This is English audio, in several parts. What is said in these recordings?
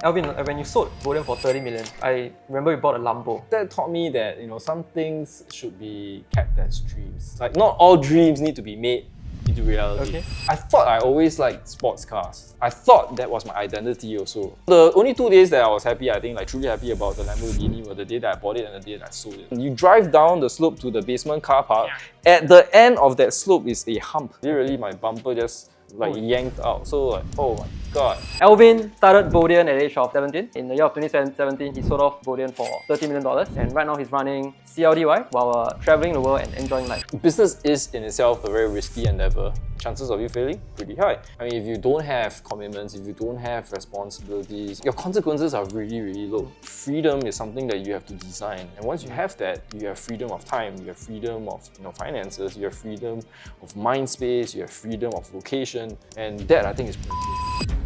Alvin, when you sold Vodien for 30 million, I remember you bought a Lambo. That taught me that some things should be kept as dreams. Like not all dreams need to be made into reality. Okay. I thought I always liked sports cars. I thought that was my identity also. The only 2 days that I was happy, I think, like truly happy about the Lamborghini, were the day that I bought it and the day that I sold it. You drive down the slope to the basement car park. At the end of that slope is a hump. Literally, my bumper just yanked out. So like, oh my god. Alvin started Vodien at the age of 17. In the year of 2017, he sold off Vodien for $30 million. And right now he's running CLDY while traveling the world and enjoying life. Business is in itself a very risky endeavor. Chances of you failing, pretty high. I mean, if you don't have commitments, if you don't have responsibilities, your consequences are really, really low. Freedom is something that you have to design. And once you have that, you have freedom of time, you have freedom of finances, you have freedom of mind space, you have freedom of location. And that, I think, is pretty good.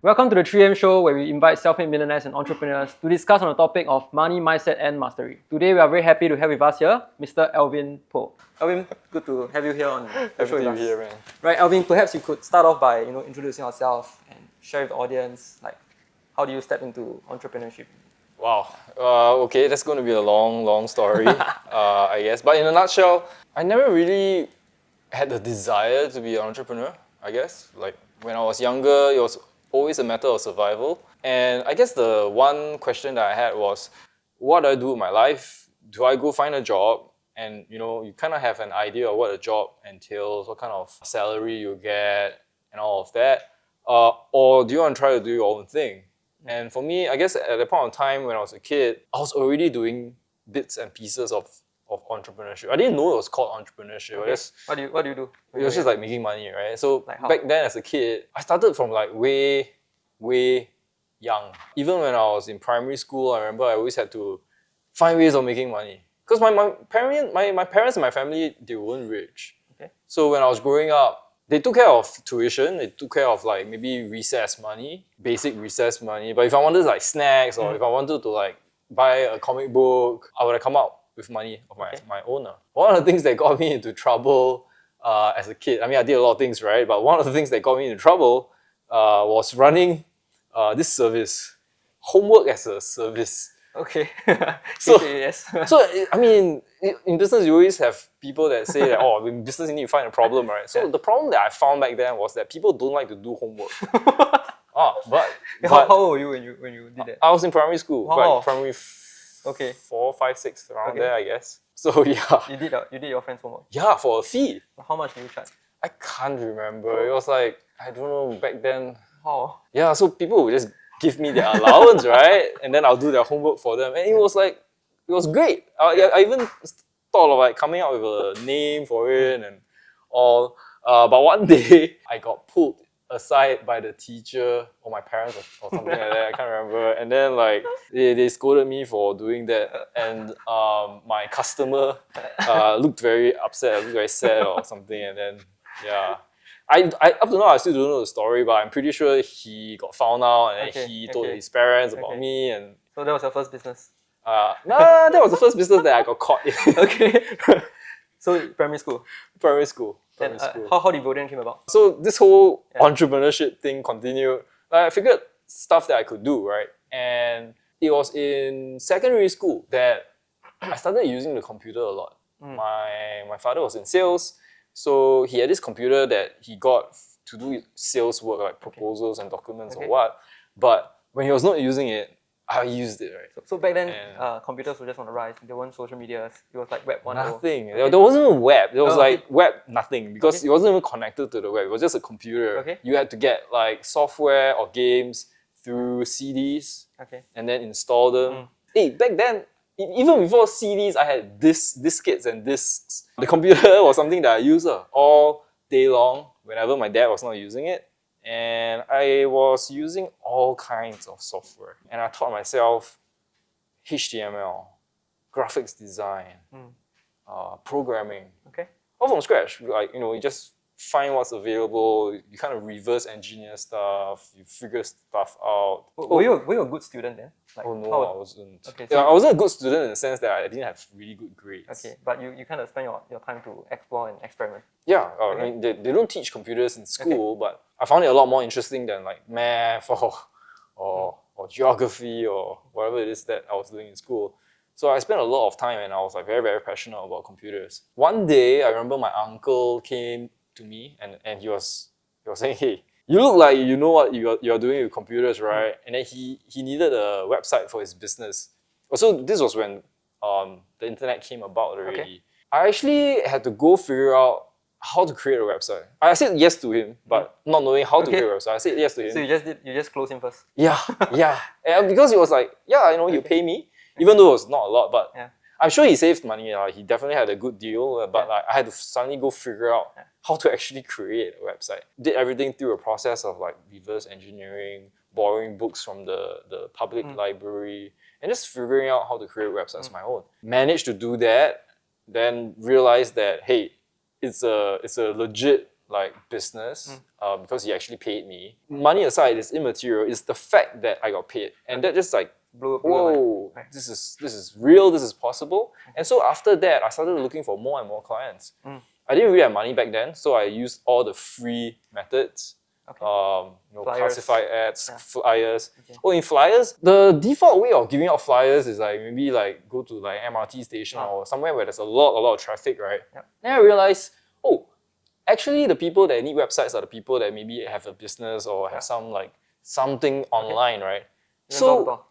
Welcome to the 3M show, where we invite self-made millionaires and entrepreneurs to discuss on the topic of money, mindset and mastery. Today we are very happy to have with us here Mr. Alvin Poh. Alvin, good to have you here on the show with us. Here, man. Right, Alvin, perhaps you could start off by introducing yourself and share with the audience, like, how do you step into entrepreneurship? Wow. Okay, that's going to be a long story, I guess. But in a nutshell, I never really had the desire to be an entrepreneur, I guess. Like, when I was younger, it was always a matter of survival. And I guess the one question that I had was, what do I do with my life? Do I go find a job? And you kind of have an idea of what a job entails, what kind of salary you get, and all of that. Or do you want to try to do your own thing? And for me, I guess at the point of time when I was a kid, I was already doing bits and pieces of entrepreneurship. I didn't know it was called entrepreneurship. Okay. What do you do? It was just like making money, right? So Like how? back then as a kid, I started from like way young. Even when I was in primary school, I remember I always had to find ways of making money. Because my parents and my family, they weren't rich. Okay. So when I was growing up, they took care of tuition, they took care of like maybe recess money, basic recess money. But if I wanted like snacks or if I wanted to like buy a comic book, I would have come out with money of my own. One of the things that got me into trouble as a kid, I mean, I did a lot of things, right? But one of the things that got me into trouble was running this service, homework as a service. Okay. So, yes. So I mean, in business, you always have people that say that, oh, in business, you need to find a problem, right? So the problem that I found back then was that people don't like to do homework. How old were you when you did that? I was in primary school, Wow. like primary Okay. 4, 5, 6, around there, I guess. So yeah. You did your friend's homework. Yeah, for a fee. How much did you charge? I can't remember. It was like, I don't know, back then. Oh. Yeah, so people would just give me their allowance, right? And then I'll do their homework for them. And it was like, it was great. I even thought of like coming up with a name for it and all. But one day, I got pulled aside by the teacher or my parents or something like that. I can't remember. And then like they scolded me for doing that. And my customer looked very upset, looked very sad or something. And then yeah. I up to now I still don't know the story, but I'm pretty sure he got found out and then he told his parents about me. And so that was your first business? Nah, that was the first business that I got caught in. Okay. So primary school. Primary school. Then how did Vodien came about? So this whole entrepreneurship thing continued. I figured stuff that I could do, right? And it was in secondary school that I started using the computer a lot. My father was in sales, so he had this computer that he got to do sales work, like proposals and documents or what. But when he was not using it, I used it, right? So back then, computers were just on the rise. There weren't social medias. It was like Web 1.0. Nothing. Okay. There wasn't even web. There was like web nothing because it wasn't even connected to the web. It was just a computer. Okay. You had to get like software or games through CDs and then install them. Hey, back then, even before CDs, I had diskettes and discs. The computer was something that I used all day long whenever my dad was not using it. And I was using all kinds of software. And I taught myself HTML, graphics design, programming. Okay. All from scratch. Like, you just find what's available. You kind of reverse engineer stuff. You figure stuff out. Were you a good student then? Like, Oh no, how- I wasn't. Okay, Yeah, so I wasn't a good student in the sense that I didn't have really good grades. okay, but you kind of spend your time to explore and experiment. Yeah, I Okay. mean, they don't teach computers in school, but I found it a lot more interesting than like math or geography or whatever it is that I was doing in school. So I spent a lot of time and I was like very, very passionate about computers. One day, I remember my uncle came to me and he was saying, hey, you look like you know what you're doing with computers, right? And then he needed a website for his business. Also, this was when the internet came about already. Okay. I actually had to go figure out how to create a website. I said yes to him, but not knowing how to Okay. create a website. I said yes to him. So you just close him first. Yeah, yeah. And because he was like, yeah, you know, you pay me, even though it was not a lot, but Yeah. I'm sure he saved money. He definitely had a good deal, but like I had to suddenly go figure out how to actually create a website. Did everything through a process of like reverse engineering, borrowing books from the public library, and just figuring out how to create websites on my own. Managed to do that, then realized that hey, it's a legit like business because he actually paid me. Money aside, it's immaterial. It's the fact that I got paid, and that just like Blew your mind. whoa, Right. this is real. This is possible. And so after that, I started looking for more and more clients. I didn't really have money back then, so I used all the free methods. Okay. Flyers. Classified ads, flyers. Oh, in flyers, the default way of giving out flyers is like maybe like go to like MRT station or somewhere where there's a lot of traffic, right? Yep. Then I realized, oh, actually the people that need websites are the people that maybe have a business or have some like something online, right? You went door to door.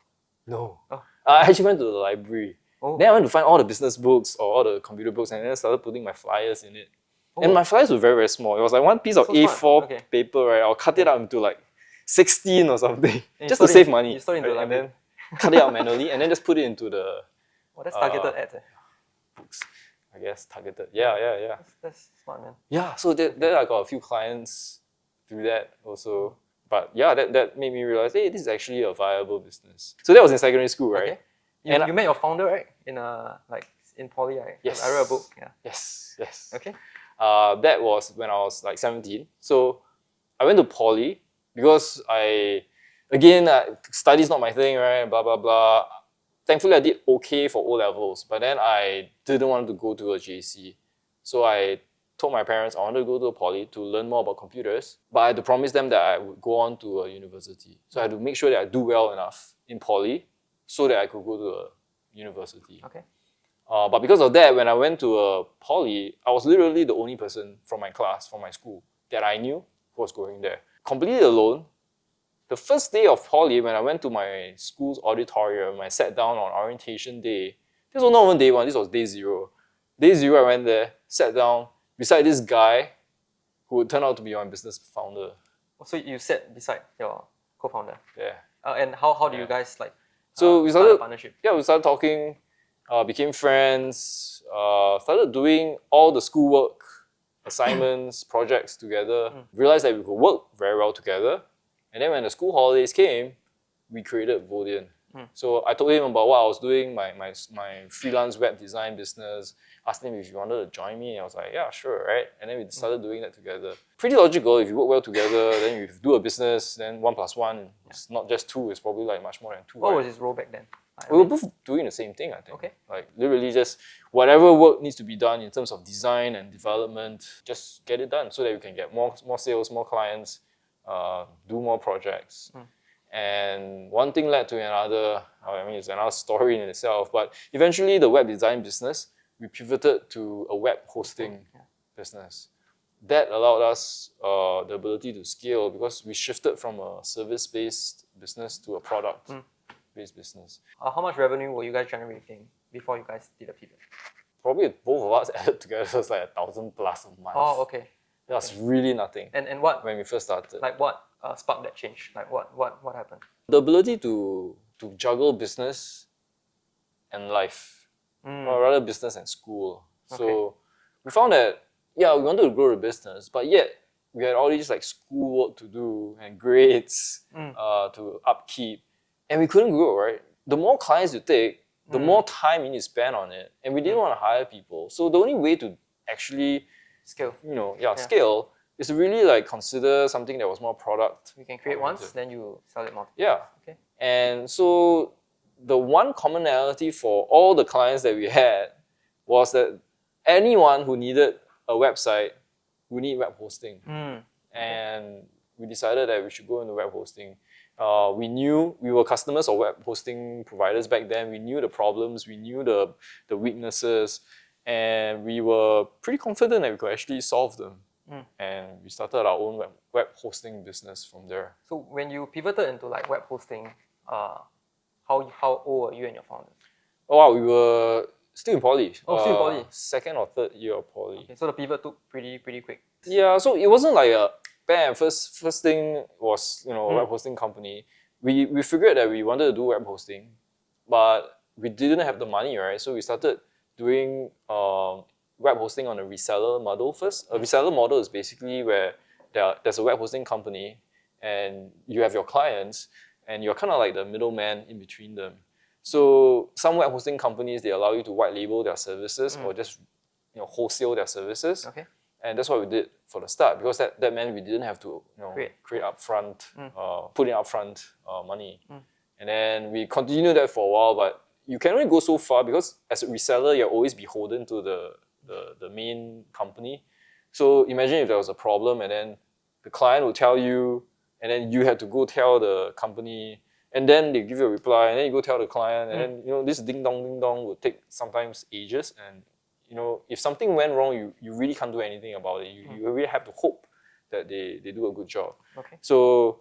No. Oh. I actually went to the library. Oh. Then I went to find all the business books or all the computer books and then I started putting my flyers in it. And my flyers were very, very small. It was like one piece of So A4 smart. Okay. paper, right? I'll cut it up into like 16 or something And just to save money. You store it into the right? And library. then cut it out manually and then just put it into the Oh, that's targeted ads. books. I guess targeted. Yeah. That's smart, man. Yeah, so that I got a few clients through that also. But yeah, that made me realize, hey, this is actually a viable business. So that was in secondary school, right? Okay. You met your founder, right? In poly, right? Yes. I read a book. Yeah. Yes. Okay. That was when I was like 17. So I went to poly because study's not my thing, right? Blah, blah, blah. Thankfully, I did okay for O-levels, but then I didn't want to go to a JC. So I told my parents I wanted to go to a poly to learn more about computers, but I had to promise them that I would go on to a university. So I had to make sure that I do well enough in poly so that I could go to a university. Okay. But because of that, when I went to a poly, I was literally the only person from my class, from my school, that I knew who was going there. Completely alone. The first day of poly, when I went to my school's auditorium, I sat down on orientation day. This was not even day one, this was day zero. Day zero, I went there, sat down beside this guy who would turn out to be my business founder. So you sat beside your co-founder. Yeah. And how do you guys like? So we start a started partnership. Yeah, we started talking, became friends, started doing all the schoolwork, assignments, projects together. Realized that we could work very well together. And then when the school holidays came, we created Vodien. So I told him about what I was doing, my freelance web design business, asked him if he wanted to join me. And I was like, yeah, sure, right? And then we started doing that together. Pretty logical. If you work well together, then you do a business, then 1 + 1, it's not just 2, it's probably like much more than 2. What was his role back then? We were both doing the same thing, I think. Okay. Like literally just whatever work needs to be done in terms of design and development, just get it done so that we can get more sales, more clients, do more projects. And one thing led to another. I mean, it's another story in itself. But eventually, the web design business, we pivoted to a web hosting business. That allowed us the ability to scale because we shifted from a service-based business to a product-based business. How much revenue were you guys generating before you guys did a pivot? Probably both of us added together was like 1,000+ a month. Oh, okay. That's really nothing. And what When we first started, like what sparked that change? Like what happened? the ability to juggle business and life, or rather business and school. So we found that we wanted to grow the business, but yet we had all these like schoolwork to do and grades to upkeep, and we couldn't grow. Right, the more clients you take, the more time you need to spend on it, and we didn't want to hire people. So the only way to actually Scale. scale is to really like consider something that was more product. You can create once, then you sell it multiple. Yeah. Okay. And so the one commonality for all the clients that we had was that anyone who needed a website would need web hosting. And we decided that we should go into web hosting. We knew we were customers of web hosting providers back then. We knew the problems, we knew the weaknesses, and we were pretty confident that we could actually solve them. And we started our own web hosting business from there. So when you pivoted into like web hosting, how old were you and your founder? Oh wow, we were still in poly. Still in poly. Second or third year of poly. Okay, so the pivot took pretty quick. Yeah, so it wasn't like a bam. First thing was a web hosting company. We figured that we wanted to do web hosting, but we didn't have the money, right? So we started doing web hosting on a reseller model first. A reseller model is basically where there's a web hosting company and you have your clients and you're kind of like the middleman in between them. So some web hosting companies, they allow you to white label their services or just wholesale their services. Okay. And that's what we did for the start, because that meant we didn't have to create upfront, put in upfront money. And then we continued that for a while, but you can only go so far because as a reseller, you're always beholden to the main company. So imagine if there was a problem and then the client will tell you, and then you had to go tell the company, and then they give you a reply, and then you go tell the client, and then this ding dong will take sometimes ages. And if something went wrong, you really can't do anything about it. You really have to hope that they do a good job. Okay. So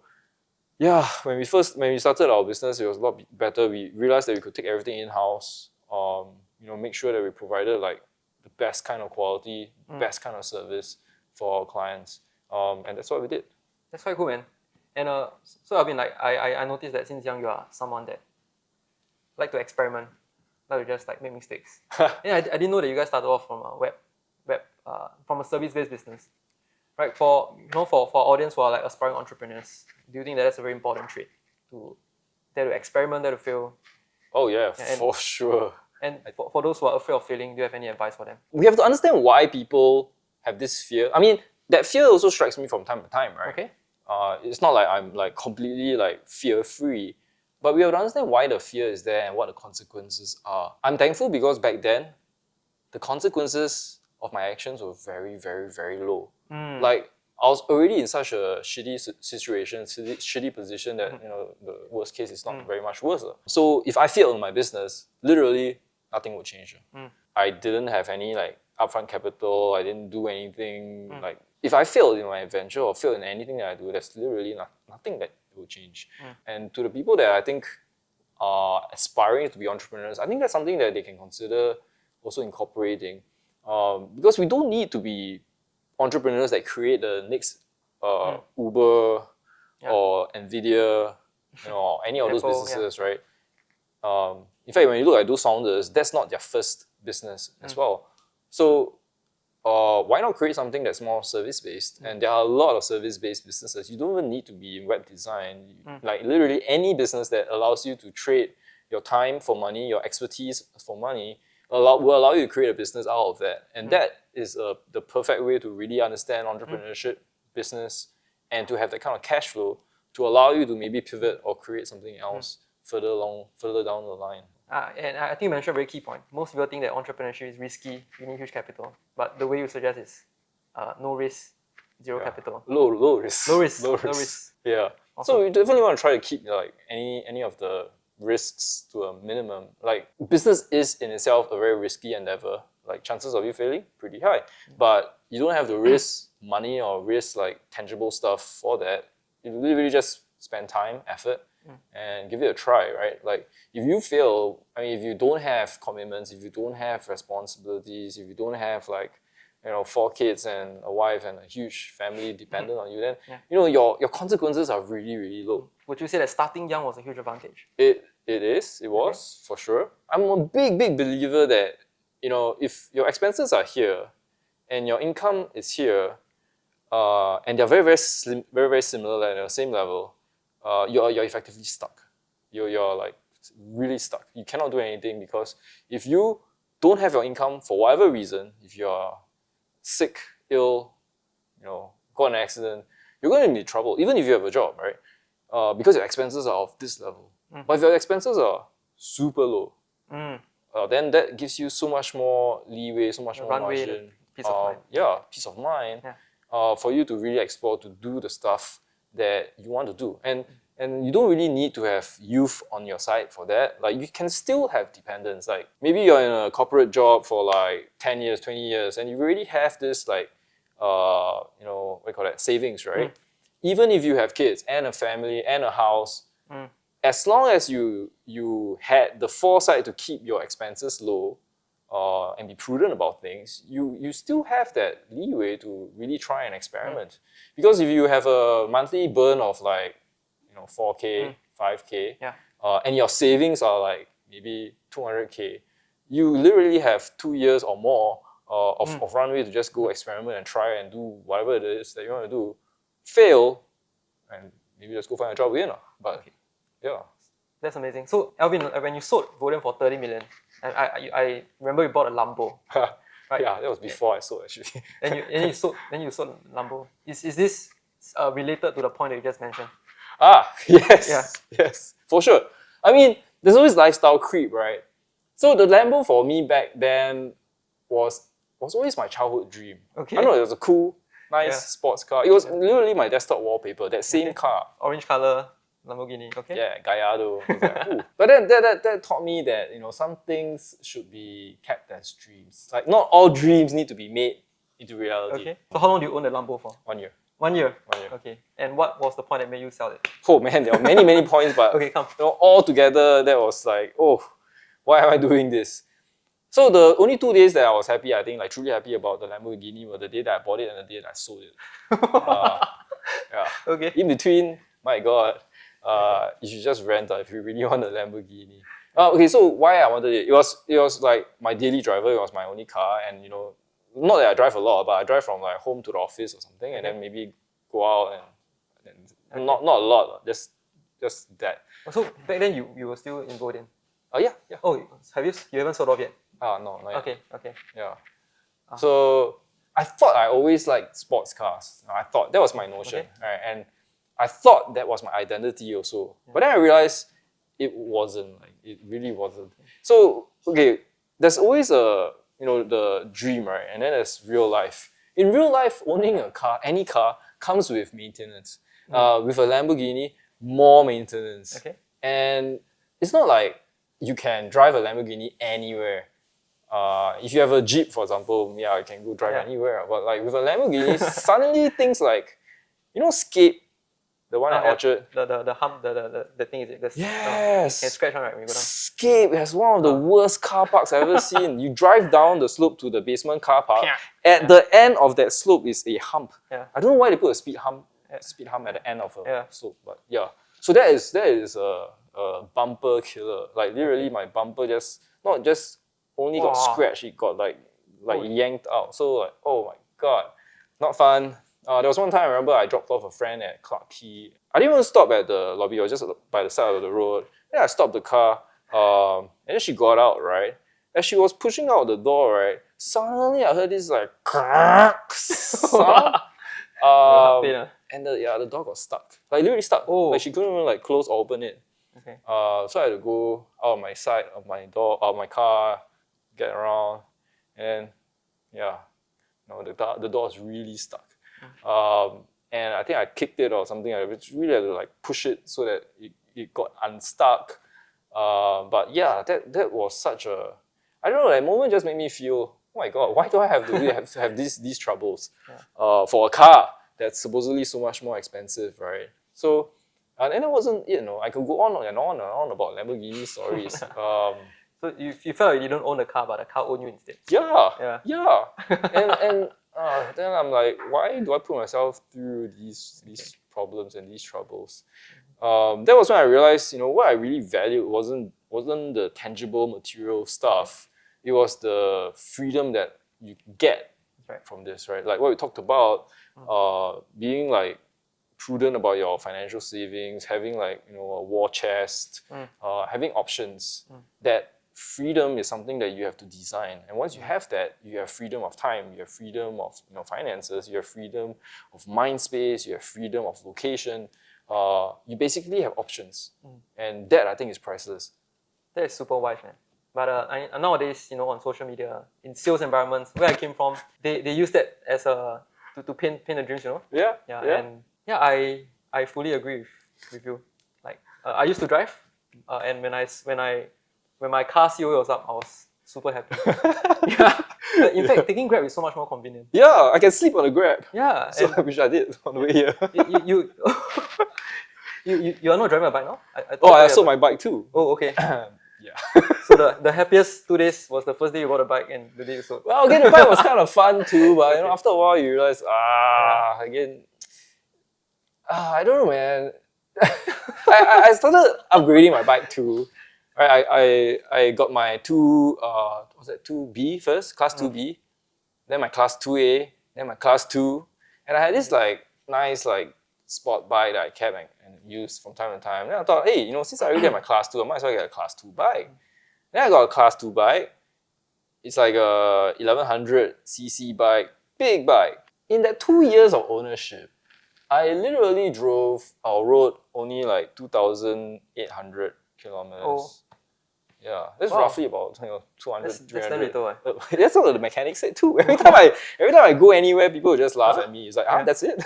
yeah, when we started our business, it was a lot better. We realized that we could take everything in-house, make sure that we provided like the best kind of quality, best kind of service for our clients. And that's what we did. That's quite cool, man. And so I've been like, I noticed that since young you are someone that like to experiment, like to just like make mistakes. Yeah, I didn't know that you guys started off from a from a service-based business, right? For audience who are like aspiring entrepreneurs, do you think that that's a very important trait to dare to experiment, dare to fail? Oh yeah, for sure. And for those who are afraid of failing, do you have any advice for them? We have to understand why people have this fear. I mean, that fear also strikes me from time to time, right? Okay. It's not like I'm like completely like fear-free, but we have to understand why the fear is there and what the consequences are. I'm thankful because back then, the consequences of my actions were very, very, very low. Like I was already in such a shitty situation, shitty position that the worst case is not very much worse. So if I failed in my business, literally nothing would change. I didn't have any like upfront capital. I didn't do anything. Like if I failed in my venture or failed in anything that I do, there's literally nothing that will change. And to the people that I think are aspiring to be entrepreneurs, I think that's something that they can consider also incorporating. Because we don't need to be entrepreneurs that create the next Uber or Nvidia, or any of those businesses, right? In fact, when you look at those founders, that's not their first business as well. So why not create something that's more service-based? And there are a lot of service-based businesses. You don't even need to be in web design. Like literally any business that allows you to trade your time for money, your expertise for money, will allow you to create a business out of that. And that is the perfect way to really understand entrepreneurship, business, and to have that kind of cash flow to allow you to maybe pivot or create something else further down the line. And I think you mentioned a very key point. Most people think that entrepreneurship is risky, you need huge capital. But the way you suggest is no risk, zero capital. Low risk. Low risk. Yeah. Awesome. So you definitely want to try to keep like any of the risks to a minimum. Like business is in itself a very risky endeavor. Like chances of you failing, pretty high. But you don't have to risk money or risk like tangible stuff for that. You really just spend time, effort, and give it a try, right? Like if you fail, I mean, if you don't have commitments, if you don't have responsibilities, if you don't have like 4 kids and a wife and a huge family dependent on you, then your consequences are really, really low. Would you say that starting young was a huge advantage? It was for sure. I'm a big believer that if your expenses are here and your income is here, and they're very similar, like the same level, you're effectively stuck. You're like really stuck. You cannot do anything because if you don't have your income for whatever reason, if you're sick, ill, got in an accident, you're going to be in trouble, even if you have a job, right? Because your expenses are of this level. But if your expenses are super low, then that gives you so much more leeway, so much more runway, margin. peace of mind. Yeah, peace of mind. Yeah. For you to really explore, to do the stuff that you want to do. And you don't really need to have youth on your side for that. Like, you can still have dependence. Like, maybe you're in a corporate job for like 10 years, 20 years, and you already have this like, you know, what do you call that, savings, right? Even if you have kids and a family and a house, as long as you had the foresight to keep your expenses low and be prudent about things, you still have that leeway to really try and experiment. Because if you have a monthly burn of like, you know, 4K, 5K, and your savings are like maybe 200K, you literally have 2 years or more of runway to just go experiment and try and do whatever it is that you want to do. Fail, and maybe just go find a job again. But yeah. That's amazing. So, Alvin, when you sold Vodien for 30 million, I remember you bought a Lambo. Right? Yeah, that was before I sold actually. Then you sold Lambo. Is this related to the point that you just mentioned? Yes, yes, for sure. I mean, there's always lifestyle creep, right? So the Lambo for me back then was always my childhood dream. Okay. I know it was a cool, nice sports car. It was literally my desktop wallpaper, that same car. Orange color Lamborghini, okay? Yeah, Gallardo. I was like, ooh. But then that taught me that, you know, some things should be kept as dreams. Like, not all dreams need to be made into reality. Okay. So how long do you own the Lambo for? 1 year. 1 year? 1 year. Okay. And what was the point that made you sell it? Oh man, there are many, many points, but Okay, come. you know, all together, that was like, oh, why am I doing this? So the only 2 days that I was happy, I think, like truly happy about the Lamborghini, were the day that I bought it and the day that I sold it. Yeah. Okay. In between, my God, you should just rent if you really want a Lamborghini. Okay, so why I wanted it? It was like my daily driver. It was my only car, and you know, not that I drive a lot, but I drive from like home to the office or something, and then maybe go out and not a lot, just that. So back then you were still in Vodien. Yeah. Oh, you haven't sold off yet? No, not yet. Okay. Yeah. So I thought I always liked sports cars. I thought that was my notion, right? And I thought that was my identity also. But then I realized it wasn't. Like, it really wasn't. So okay, there's always the dream, right? And then there's real life. In real life, owning a car, any car, comes with maintenance. With a Lamborghini, more maintenance. Okay. And it's not like you can drive a Lamborghini anywhere. If you have a Jeep, for example, you can go drive anywhere. But like with a Lamborghini, suddenly things like, you know, Escape, the one at Orchard. The hump, the thing is it? Yes. You can scratch on, right, when you go down. Escape has one of the worst car parks I've ever seen. You drive down the slope to the basement car park. At the end of that slope is a hump. I don't know why they put a speed hump at the end of a slope, but yeah. So that is a bumper killer. Like literally, my bumper not just only got scratched, it got like yanked out. So like, oh my God, not fun. There was one time I remember I dropped off a friend at Clarke Quay. I didn't even stop at the lobby, I was just by the side of the road. Then I stopped the car, and then she got out, right? As she was pushing out the door, right, suddenly I heard this like sound. And the door got stuck. Like literally stuck. Like she couldn't even like close or open it. Okay. So I had to go out of my side of my door, out of my car, get around, and the door is really stuck. And I think I kicked it or something. I really had to like push it so that it got unstuck. But yeah, that was such a, I don't know, that moment just made me feel, oh my God, why do I have to have these troubles for a car that's supposedly so much more expensive, right? So, and it wasn't, I could go on and on and on about Lamborghini stories. So you felt like you don't own the car, but the car owned you instead. Yeah. And then I'm like, why do I put myself through these problems and these troubles? That was when I realized, what I really valued wasn't the tangible material stuff. It was the freedom that you get from this, right? Like what we talked about, being like prudent about your financial savings, having like a war chest, having options that freedom is something that you have to design. And once you have that, you have freedom of time, you have freedom of finances, you have freedom of mind space, you have freedom of location. You basically have options. And that, I think, is priceless. That is super wise, man. But nowadays, on social media, in sales environments, where I came from, they use that as to paint the dreams, Yeah. And I fully agree with you. Like I used to drive, and when my car COA was up, I was super happy. Yeah. In fact, taking Grab is so much more convenient. Yeah, I can sleep on the Grab. Yeah. So I wish I did on the way here. You are not driving a bike now? I sold my bike too. Oh, okay. Yeah. So the happiest 2 days was the first day you bought a bike and the day you sold. Well, getting a bike was kind of fun too, but after a while you realize, again, I don't know, man. I started upgrading my bike too. I got my 2B first, class 2B, then my class 2A, then my class 2, and I had this nice sport bike that I kept and used from time to time. Then I thought, hey, since I already get my class 2, I might as well get a class 2 bike. Then I got a class 2 bike. It's like a 1100cc bike, big bike. In that 2 years of ownership, I literally rode only like 2,800 kilometers. Oh. Yeah, that's roughly about 200, That's 300. little, That's what the mechanic said too. Every time I go anywhere, people will just laugh at me. It's like, that's it.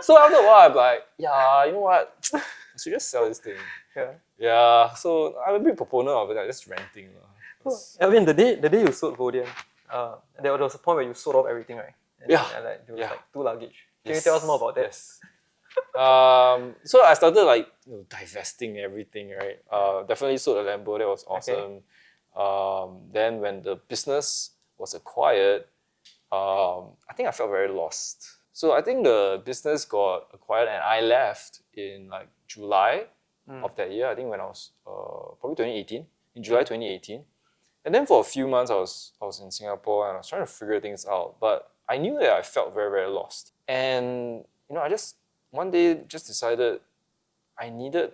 So after a while, I'm like, yeah, you know what? I should just sell this thing. Yeah. So I'm a big proponent of it, like just renting. Alvin, the day you sold Vodien, there was a point where you sold off everything, right? And there was like 2 luggage. Can you tell us more about that? Yes. So I started divesting everything, right? Definitely sold a Lambo, that was awesome. Okay. Then when the business was acquired, I think I felt very lost. So I think the business got acquired and I left in July of that year. I think when I was probably 2018, in July 2018. And then for a few months I was in Singapore and I was trying to figure things out. But I knew that I felt very, very lost. And I just one day just decided I needed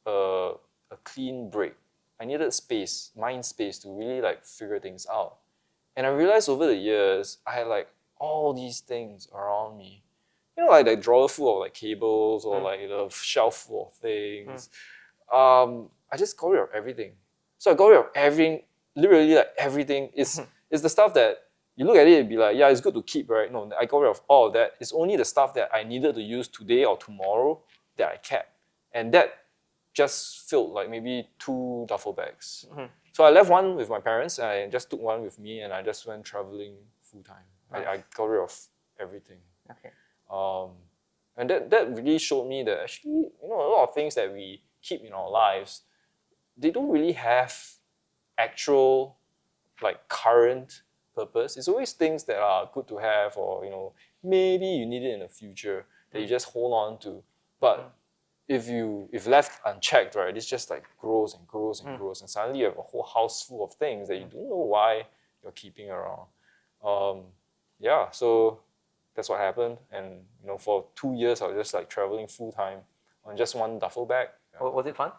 a clean break. I needed space, mind space to really figure things out. And I realized over the years, I had all these things around me. The drawer full of cables or the shelf full of things. I just got rid of everything. So I got rid of everything, literally everything. It's the stuff that you look at it and be like, yeah, it's good to keep, right? No, I got rid of all of that. It's only the stuff that I needed to use today or tomorrow that I kept. And that just filled maybe 2 duffel bags. So I left one with my parents and I just took one with me and I just went traveling full time. Nice. I got rid of everything. Okay. And that really showed me that actually, a lot of things that we keep in our lives, they don't really have actual current purpose. It's always things that are good to have or maybe you need it in the future that you just hold on to. But if left unchecked, right, it's just grows and grows and grows, and suddenly you have a whole house full of things that you don't know why you're keeping around. So that's what happened. And for 2 years I was just traveling full time on just one duffel bag. Was it fun?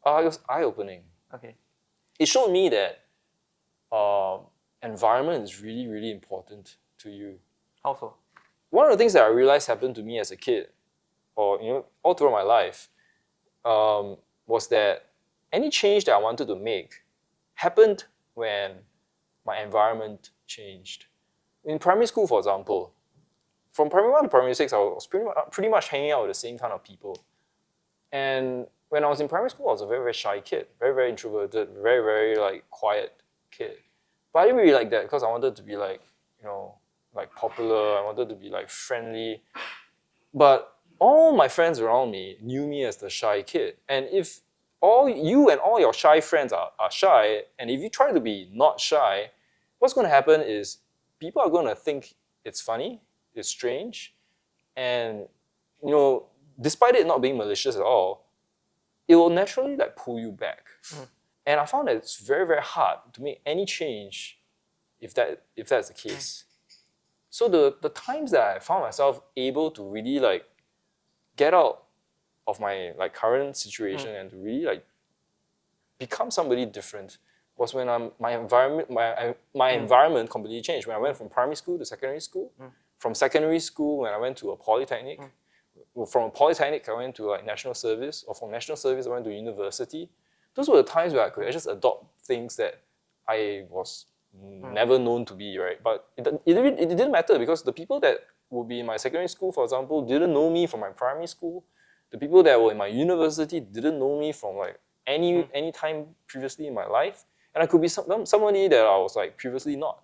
It was eye-opening. Okay. It showed me that environment is really, really important to you. How so? One of the things that I realized happened to me as a kid, or all throughout my life, was that any change that I wanted to make happened when my environment changed. In primary school, for example, from primary 1 to primary 6, I was pretty much hanging out with the same kind of people. And when I was in primary school, I was a very, very shy kid, very, very introverted, very, very quiet kid. But I didn't really like that because I wanted to be popular. I wanted to be friendly. But all my friends around me knew me as the shy kid. And if all your shy friends are shy, and if you try to be not shy, what's going to happen is people are going to think it's funny, it's strange, and despite it not being malicious at all, it will naturally pull you back. And I found that it's very, very hard to make any change if that's the case. So the times that I found myself able to really get out of my current situation and to really become somebody different was when my environment completely changed. When I went from primary school to secondary school, from secondary school when I went to a polytechnic, well, from a polytechnic I went to like national service, or from national service I went to university. Those were the times where I could just adopt things that I was never known to be, right? But it didn't matter, because the people that would be in my secondary school, for example, didn't know me from my primary school. The people that were in my university didn't know me from like any time previously in my life, and I could be somebody that I was like previously not.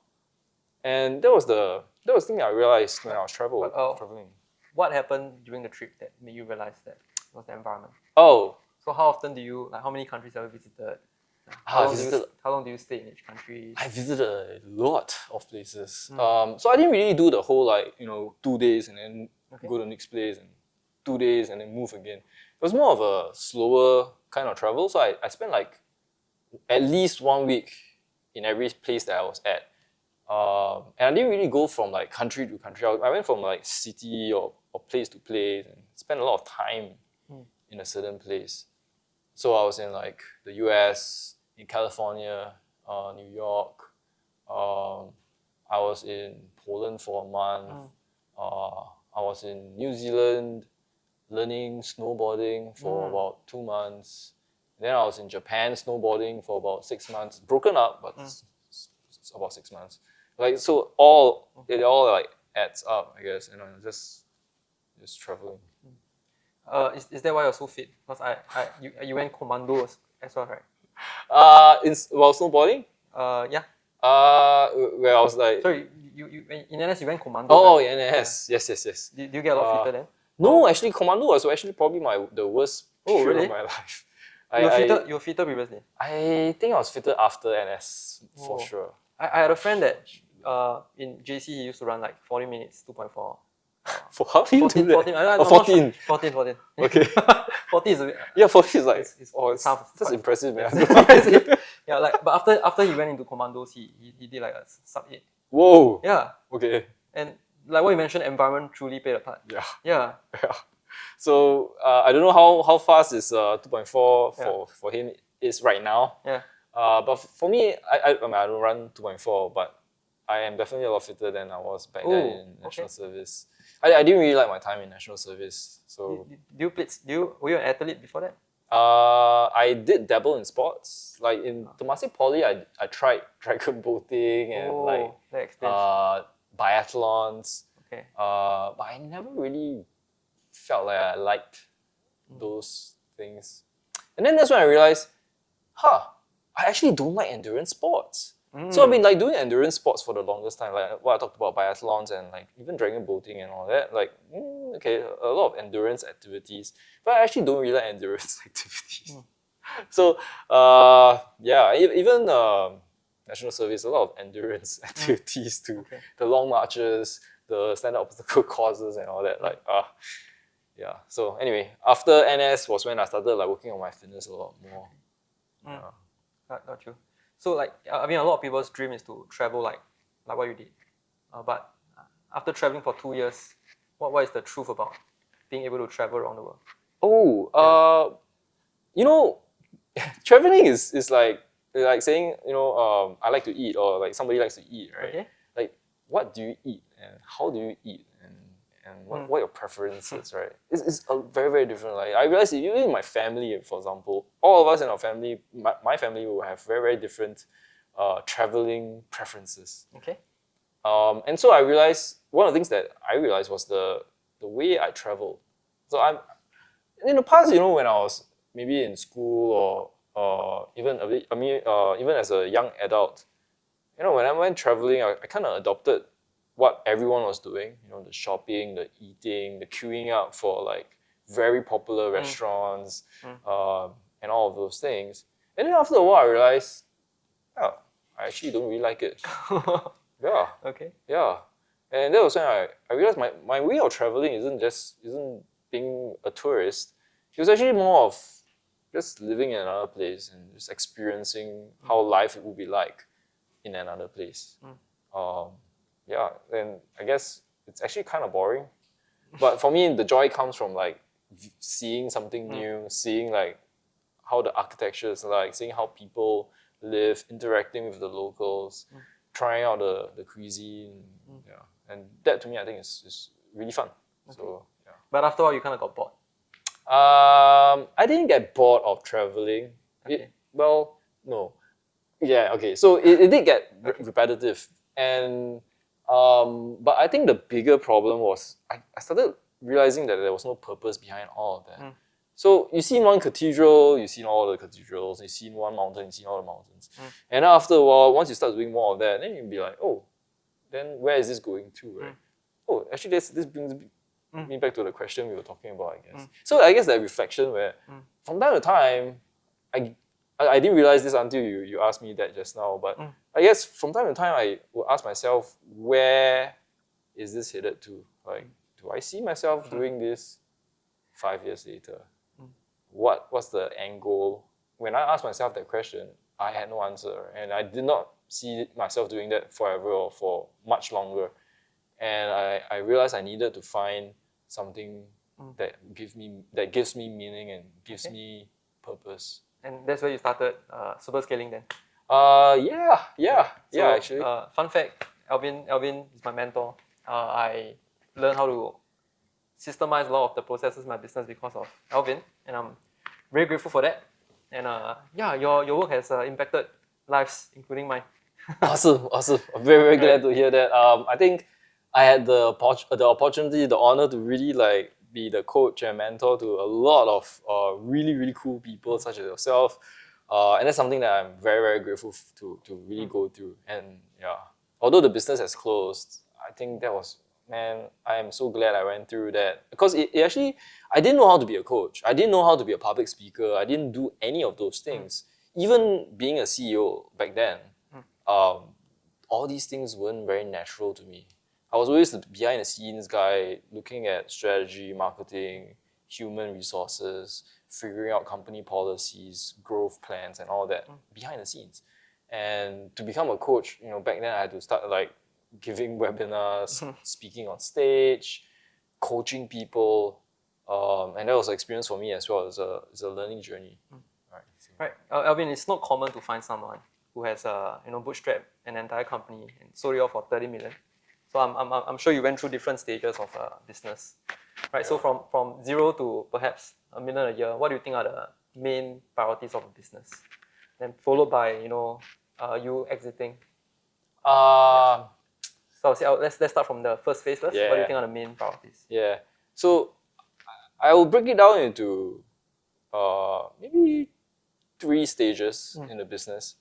And that was the thing I realized when I was traveling. What happened during the trip that made you realize that it was the environment? Oh, So how often do you, like, how many countries have you visited? How long do you stay in each country? I visited a lot of places. So I didn't really do the whole 2 days and then go to the next place, and 2 days and then move again. It was more of a slower kind of travel. So I spent like at least 1 week in every place that I was at. And I didn't really go from like country to country. I went from like city or place to place, and spent a lot of time in a certain place. So I was in like the US, in California, New York. I was in Poland for a month. I was in New Zealand learning snowboarding for about 2 months. Then I was in Japan snowboarding for about 6 months. Broken up, but it's about 6 months. Like, so it all like adds up, I guess. And I'm just traveling. Is that why you're so fit? Because you went commando as well, right? While snowboarding, Yeah. where I was like, Sorry, you in NS you went commando. oh, right? yes, yes. Do you get a lot fitter then? No, actually, commando was actually probably the worst period really? of my life. You were fitter previously. I think I was fitter after NS for sure. I had a friend that in JC he used to run like 40 minutes, 2.4. For how do you 14, do that? 14. I'm not 14. sure. 14. Okay. 40 is a bit. Yeah, 40 is like, it's tough. that's impressive, man. Yeah, like, but after he went into commandos, he did like a sub 8. Whoa. Yeah. Okay. And like what you mentioned, environment truly played a part. Yeah. Yeah. Yeah. So I don't know how fast is 2.4 for him is right now. Yeah. But for me, I mean, I don't run 2.4, but I am definitely a lot fitter than I was back then in national service. I didn't really like my time in national service. So were you an athlete before that? I did dabble in sports. Like in Temasek Poly, I tried dragon boating and biathlons. Okay. But I never really felt like I liked those things. And then that's when I realized, I actually don't like endurance sports. So I've been like doing endurance sports for the longest time, like what I talked about, biathlons and like even dragon boating and all that. Like, okay, a lot of endurance activities, but I actually don't really like endurance activities. So even national service, a lot of endurance activities too. Okay. The long marches, the standard obstacle courses and all that. Yeah. So anyway, after NS was when I started like working on my fitness a lot more. Got you. So like, I mean, a lot of people's dream is to travel like what you did. But after traveling for 2 years, what is the truth about being able to travel around the world? Traveling is like saying, I like to eat, or like somebody likes to eat, right? Okay. Like, what do you eat and how do you eat, and what are your preferences, right? It's a very, very different. Like, I realized even in my family, for example, all of us in our family, my family will have very, very different traveling preferences. Okay. And so I realized, one of the things that I realized was the way I traveled. So I'm in the past, when I was maybe in school or even a bit, even as a young adult, when I went traveling, I kind of adopted what everyone was doing, the shopping, the eating, the queuing up for like very popular restaurants, and all of those things. And then after a while, I realized, I actually don't really like it. Yeah. Okay. Yeah. And that was when I realized my way of traveling isn't being a tourist. It was actually more of just living in another place and just experiencing how life would be like in another place. And I guess it's actually kind of boring. But for me, the joy comes from like seeing something new, seeing like how the architecture is like, seeing how people live, interacting with the locals, trying out the cuisine. Yeah, and that to me I think is really fun. So yeah. But after all, you kind of got bored. I didn't get bored of traveling. Okay. Well, no. Yeah, okay. So it did get repetitive. And but I think the bigger problem was I started realizing that there was no purpose behind all of that. So you see one cathedral, you see all the cathedrals, you see one mountain, you see all the mountains. And after a while, once you start doing more of that, then you'll be like, oh, then where is this going to, right? Oh, actually this brings me back to the question we were talking about, I guess. So I guess that reflection where from time to time, I didn't realize this until you asked me that just now, but I guess from time to time I will ask myself, where is this headed to? Like, do I see myself doing this 5 years later? What's the end goal? When I asked myself that question, I had no answer, and I did not see myself doing that forever or for much longer. And I realized I needed to find something that gives me meaning and gives me purpose. And that's where you started super scaling then. Yeah, actually. Fun fact, Alvin is my mentor. I learned how to systemize a lot of the processes in my business because of Alvin, and I'm very grateful for that. And your work has impacted lives, including mine. Awesome. I'm very glad to hear that. I think I had the opportunity, the honor to really like be the coach and mentor to a lot of really cool people such as yourself. And that's something that I'm very grateful to really go through. And yeah, although the business has closed, I think that was, man, I am so glad I went through that, because it actually, I didn't know how to be a coach. I didn't know how to be a public speaker. I didn't do any of those things. Even being a CEO back then, all these things weren't very natural to me. I was always the behind the scenes guy, looking at strategy, marketing, human resources, figuring out company policies, growth plans, and all that behind the scenes. And to become a coach, back then I had to start like giving webinars, speaking on stage, coaching people, and that was an experience for me as well. It's a learning journey. Right, Alvin, it's not common to find someone who has bootstrapped an entire company and sold it off for 30 million. So I'm sure you went through different stages of business, right? Yeah. So from zero to perhaps $1 million a year, what do you think are the main priorities of a business? Then followed by you exiting. Yeah. So let's start from the first phase first. Yeah. What do you think are the main priorities? Yeah. So I will break it down into maybe 3 stages in the business.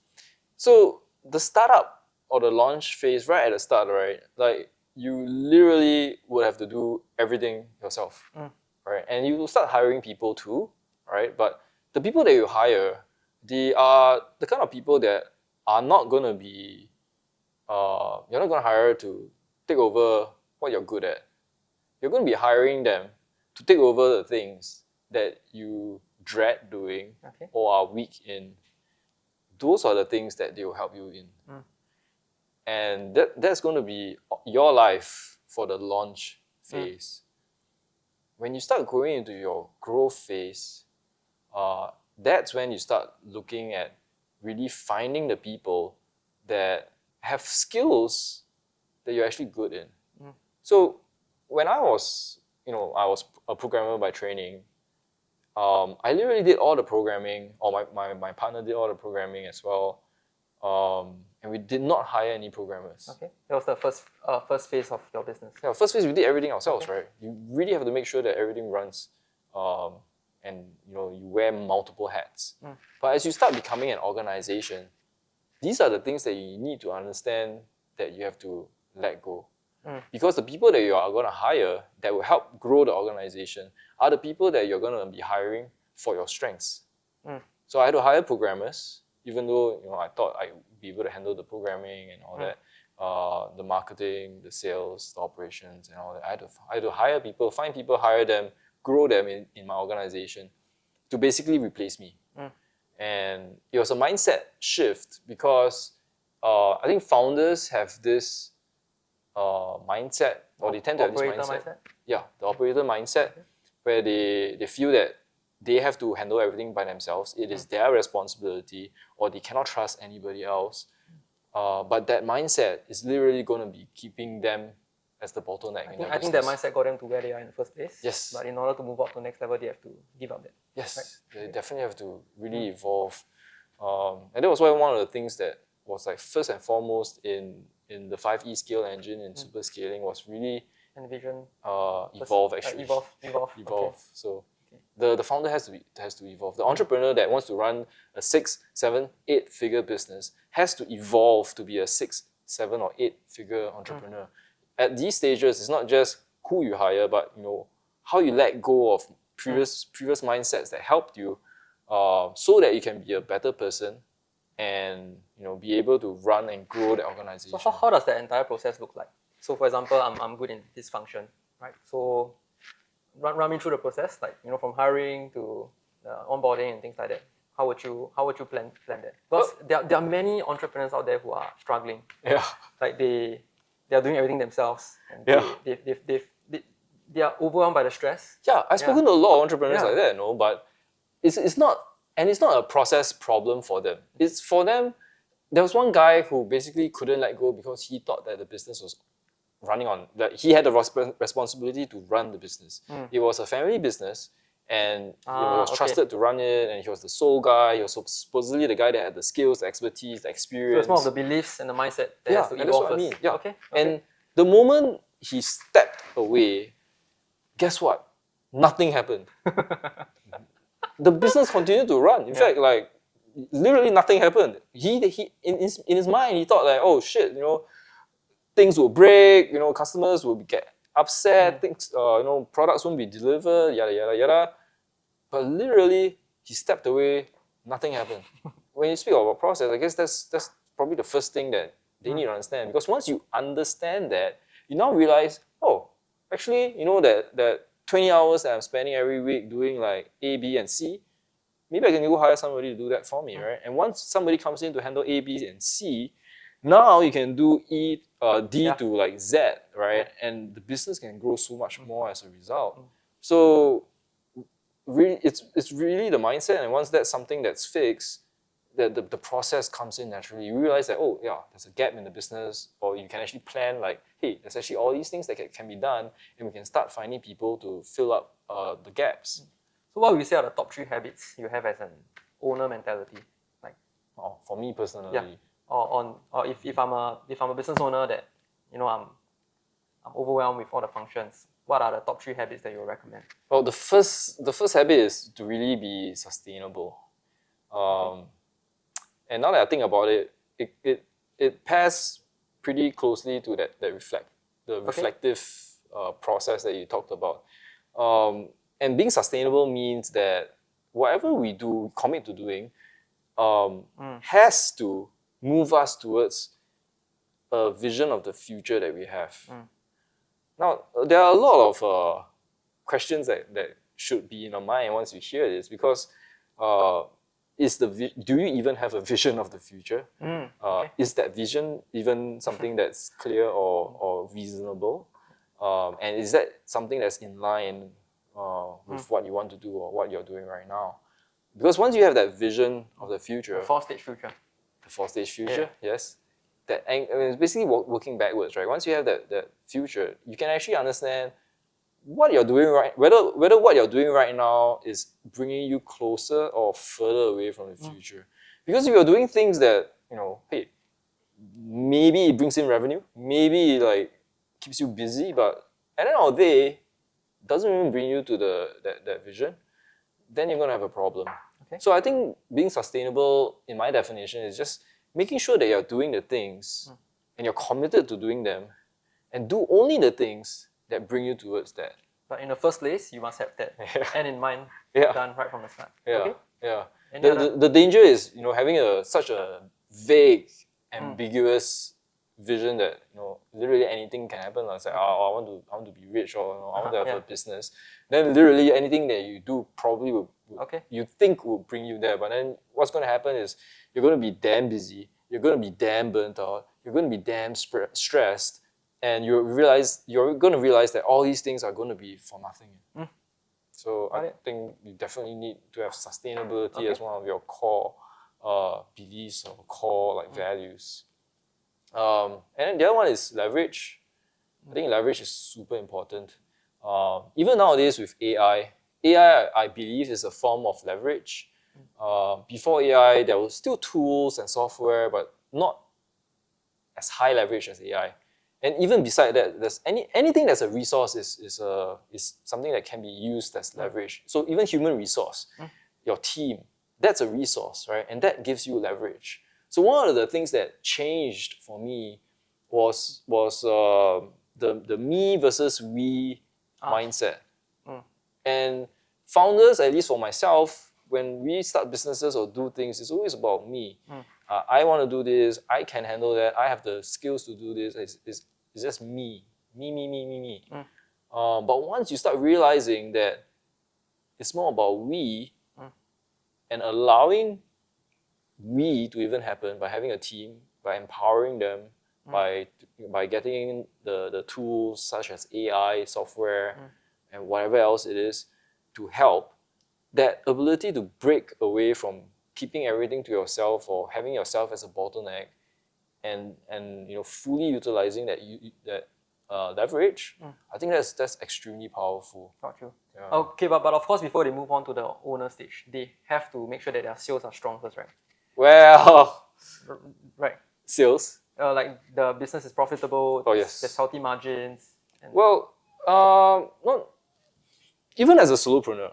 So the startup or the launch phase, right at the start, right? Like you literally would have to do everything yourself, right? And you will start hiring people too, right? But the people that you hire, they are the kind of people that are not going to be, you're not going to hire to take over what you're good at. You're going to be hiring them to take over the things that you dread doing or are weak in. Those are the things that they will help you in. And that's going to be your life for the launch phase. When you start going into your growth phase, that's when you start looking at really finding the people that have skills that you're actually good in. So when I was a programmer by training, I literally did all the programming, or my partner did all the programming as well. And we did not hire any programmers. Okay, that was the first phase of your business. Yeah, first phase we did everything ourselves, right? You really have to make sure that everything runs, and you wear multiple hats. But as you start becoming an organization, these are the things that you need to understand that you have to let go. Because the people that you are going to hire that will help grow the organization are the people that you're going to be hiring for your strengths. So I had to hire programmers, even though I thought I'd be able to handle the programming and all that, the marketing, the sales, the operations, and all that. I had to hire people, find people, hire them, grow them in my organization to basically replace me. And it was a mindset shift because I think founders have this mindset, or they tend to have this mindset. Yeah, the operator mindset, where they feel that they have to handle everything by themselves. It is their responsibility, or they cannot trust anybody else. But that mindset is literally going to be keeping them as the bottleneck in their I think that business. mindset got them to where they are in the first place. Yes. But in order to move up to the next level, they have to give up that. Yes, they definitely have to really evolve. And that was why one of the things that was like first and foremost in the 5E scale engine in super scaling was really Envision. evolve actually. Evolve. Evolve. Okay. So the founder has to evolve. The entrepreneur that wants to run a 6, 7, 8 figure business has to evolve to be a 6, 7, or 8 figure entrepreneur. At these stages, it's not just who you hire, but how you let go of previous mindsets that helped you, so that you can be a better person and be able to run and grow the organization. So how does the entire process look like? So for example, I'm good in this function, right? So run me through the process, like from hiring to onboarding and things like that. How would you plan that? Because there are many entrepreneurs out there who are struggling. Yeah. Like they are doing everything themselves. And Yeah. they are overwhelmed by the stress. Yeah, I've spoken to a lot of entrepreneurs Yeah. like that, but it's not a process problem for them. It's for them. There was one guy who basically couldn't let go because he thought that the business was running on, that he had the responsibility to run the business. It was a family business, and he was trusted to run it, and he was the sole guy. He was supposedly the guy that had the skills, the expertise, the experience. So it's more of the beliefs and the mindset that has to and that's evolve what I mean. first. Yeah. Okay. And the moment he stepped away, guess what? Nothing happened. The business continued to run. In fact, like literally nothing happened. He in his mind he thought like, oh shit, things will break. Customers will get upset. Things, products won't be delivered. Yada yada yada. But literally, he stepped away. Nothing happened. When you speak about process, I guess that's probably the first thing that they need to understand. Because once you understand that, you now realize, oh, actually, that 20 hours that I'm spending every week doing like A, B, and C, maybe I can go hire somebody to do that for me, right? And once somebody comes in to handle A, B, and C, now you can do D to like Z, right? And the business can grow so much more as a result. So really, it's really the mindset, and once that's something that's fixed, the process comes in naturally. You realize that, oh yeah, there's a gap in the business, or you can actually plan like, hey, there's actually all these things that can be done, and we can start finding people to fill up the gaps. So what would you say are the top 3 habits you have as an owner mentality? Like, for me personally, or if I'm a business owner that I'm overwhelmed with all the functions, what are the top 3 habits that you would recommend? Well, the first habit is to really be sustainable. And now that I think about it, it pairs pretty closely to that reflective process that you talked about. And being sustainable means that whatever we do, commit to doing, has to move us towards a vision of the future that we have. Now, there are a lot of questions that should be in our mind once you hear this, because do you even have a vision of the future? Is that vision even something that's clear or reasonable? And is that something that's in line with what you want to do or what you're doing right now? Because once you have that vision of the future, The 4-stage future. the 4-stage future, yes, it's basically working backwards, right? Once you have that future, you can actually understand what you're doing right, whether what you're doing right now is bringing you closer or further away from the future. Because if you're doing things that, hey, maybe it brings in revenue, maybe it like keeps you busy, but at the end of the day, doesn't even bring you to that vision, then you're gonna have a problem. Okay. So I think being sustainable, in my definition, is just making sure that you're doing the things and you're committed to doing them, and do only the things that bring you towards that. But in the first place, you must have that end in mind done right from the start. Yeah, Okay? yeah. Any The danger is, having such a vague, ambiguous vision that literally anything can happen. Like, I want to be rich, or I want to have a business. Then literally anything that you do probably will you think will bring you there. But then what's going to happen is you're going to be damn busy. You're going to be damn burnt out. You're going to be damn stressed, and you're going to realize that all these things are going to be for nothing. So I think you definitely need to have sustainability as one of your core beliefs or core like values. And then the other one is leverage. I think leverage is super important. Even nowadays with AI, I believe is a form of leverage. Before AI, there were still tools and software, but not as high leverage as AI. And even beside that, there's anything that's a resource is something that can be used as leverage. So even human resource, your team, that's a resource, right? And that gives you leverage. So one of the things that changed for me was the me versus we mindset. And founders, at least for myself, when we start businesses or do things, it's always about me. I want to do this. I can handle that. I have the skills to do this. It's just me. Me. But once you start realizing that it's more about we and allowing we to even happen by having a team, by empowering them, by getting the tools such as AI, software, and whatever else it is to help, that ability to break away from keeping everything to yourself or having yourself as a bottleneck and fully utilizing that leverage, I think that's extremely powerful. Got you. Yeah. Okay, but of course, before they move on to the owner stage, they have to make sure that their sales are strong first, right? Well, right. Sales? Like the business is profitable. Oh, yes. There's healthy margins. Well, not even as a solopreneur,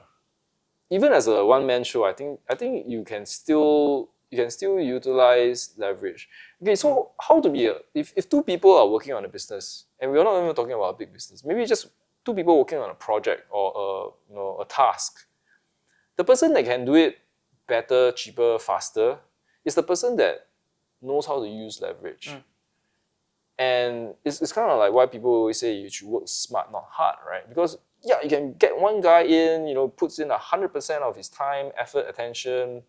even as a one-man show, I think you can still utilize leverage. Okay, so how to be if two people are working on a business, and we're not even talking about a big business, maybe just two people working on a project or a task. The person that can do it better, cheaper, faster is the person that knows how to use leverage. And it's kind of like why people always say you should work smart, not hard, right? Because yeah, you can get one guy in, puts in 100% of his time, effort, attention,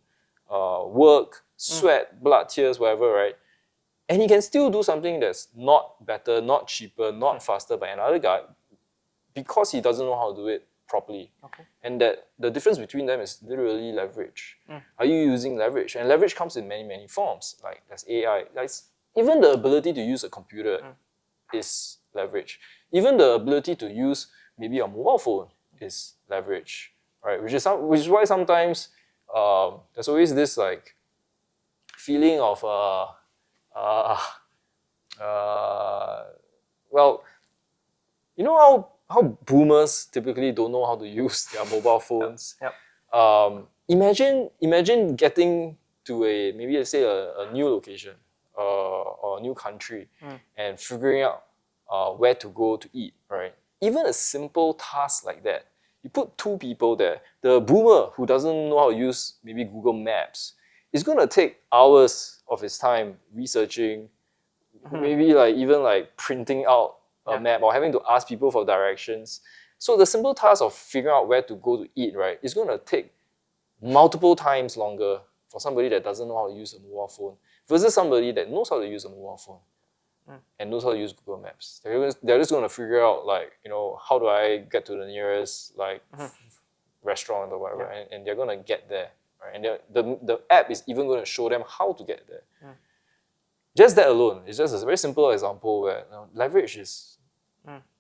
work, sweat, blood, tears, whatever, right? And he can still do something that's not better, not cheaper, not faster by another guy because he doesn't know how to do it properly. Okay. And that the difference between them is literally leverage. Are you using leverage? And leverage comes in many, many forms. Like there's AI. Even the ability to use a computer is leverage. Even the ability to use maybe a mobile phone is leverage, right? Which is why sometimes there's always this like feeling of well, you know how boomers typically don't know how to use their mobile phones. Yep. Imagine getting to maybe let's say a new location or a new country and figuring out where to go to eat, right? Even a simple task like that, you put two people there, the boomer who doesn't know how to use maybe Google Maps is going to take hours of his time researching, maybe even printing out a map or having to ask people for directions. So the simple task of figuring out where to go to eat, right, is going to take multiple times longer for somebody that doesn't know how to use a mobile phone versus somebody that knows how to use a mobile phone and knows how to use Google Maps. They're just going to figure out how do I get to the nearest restaurant or whatever, and they're going to get there, right? And the app is even going to show them how to get there. Just that alone is just a very simple example where leverage is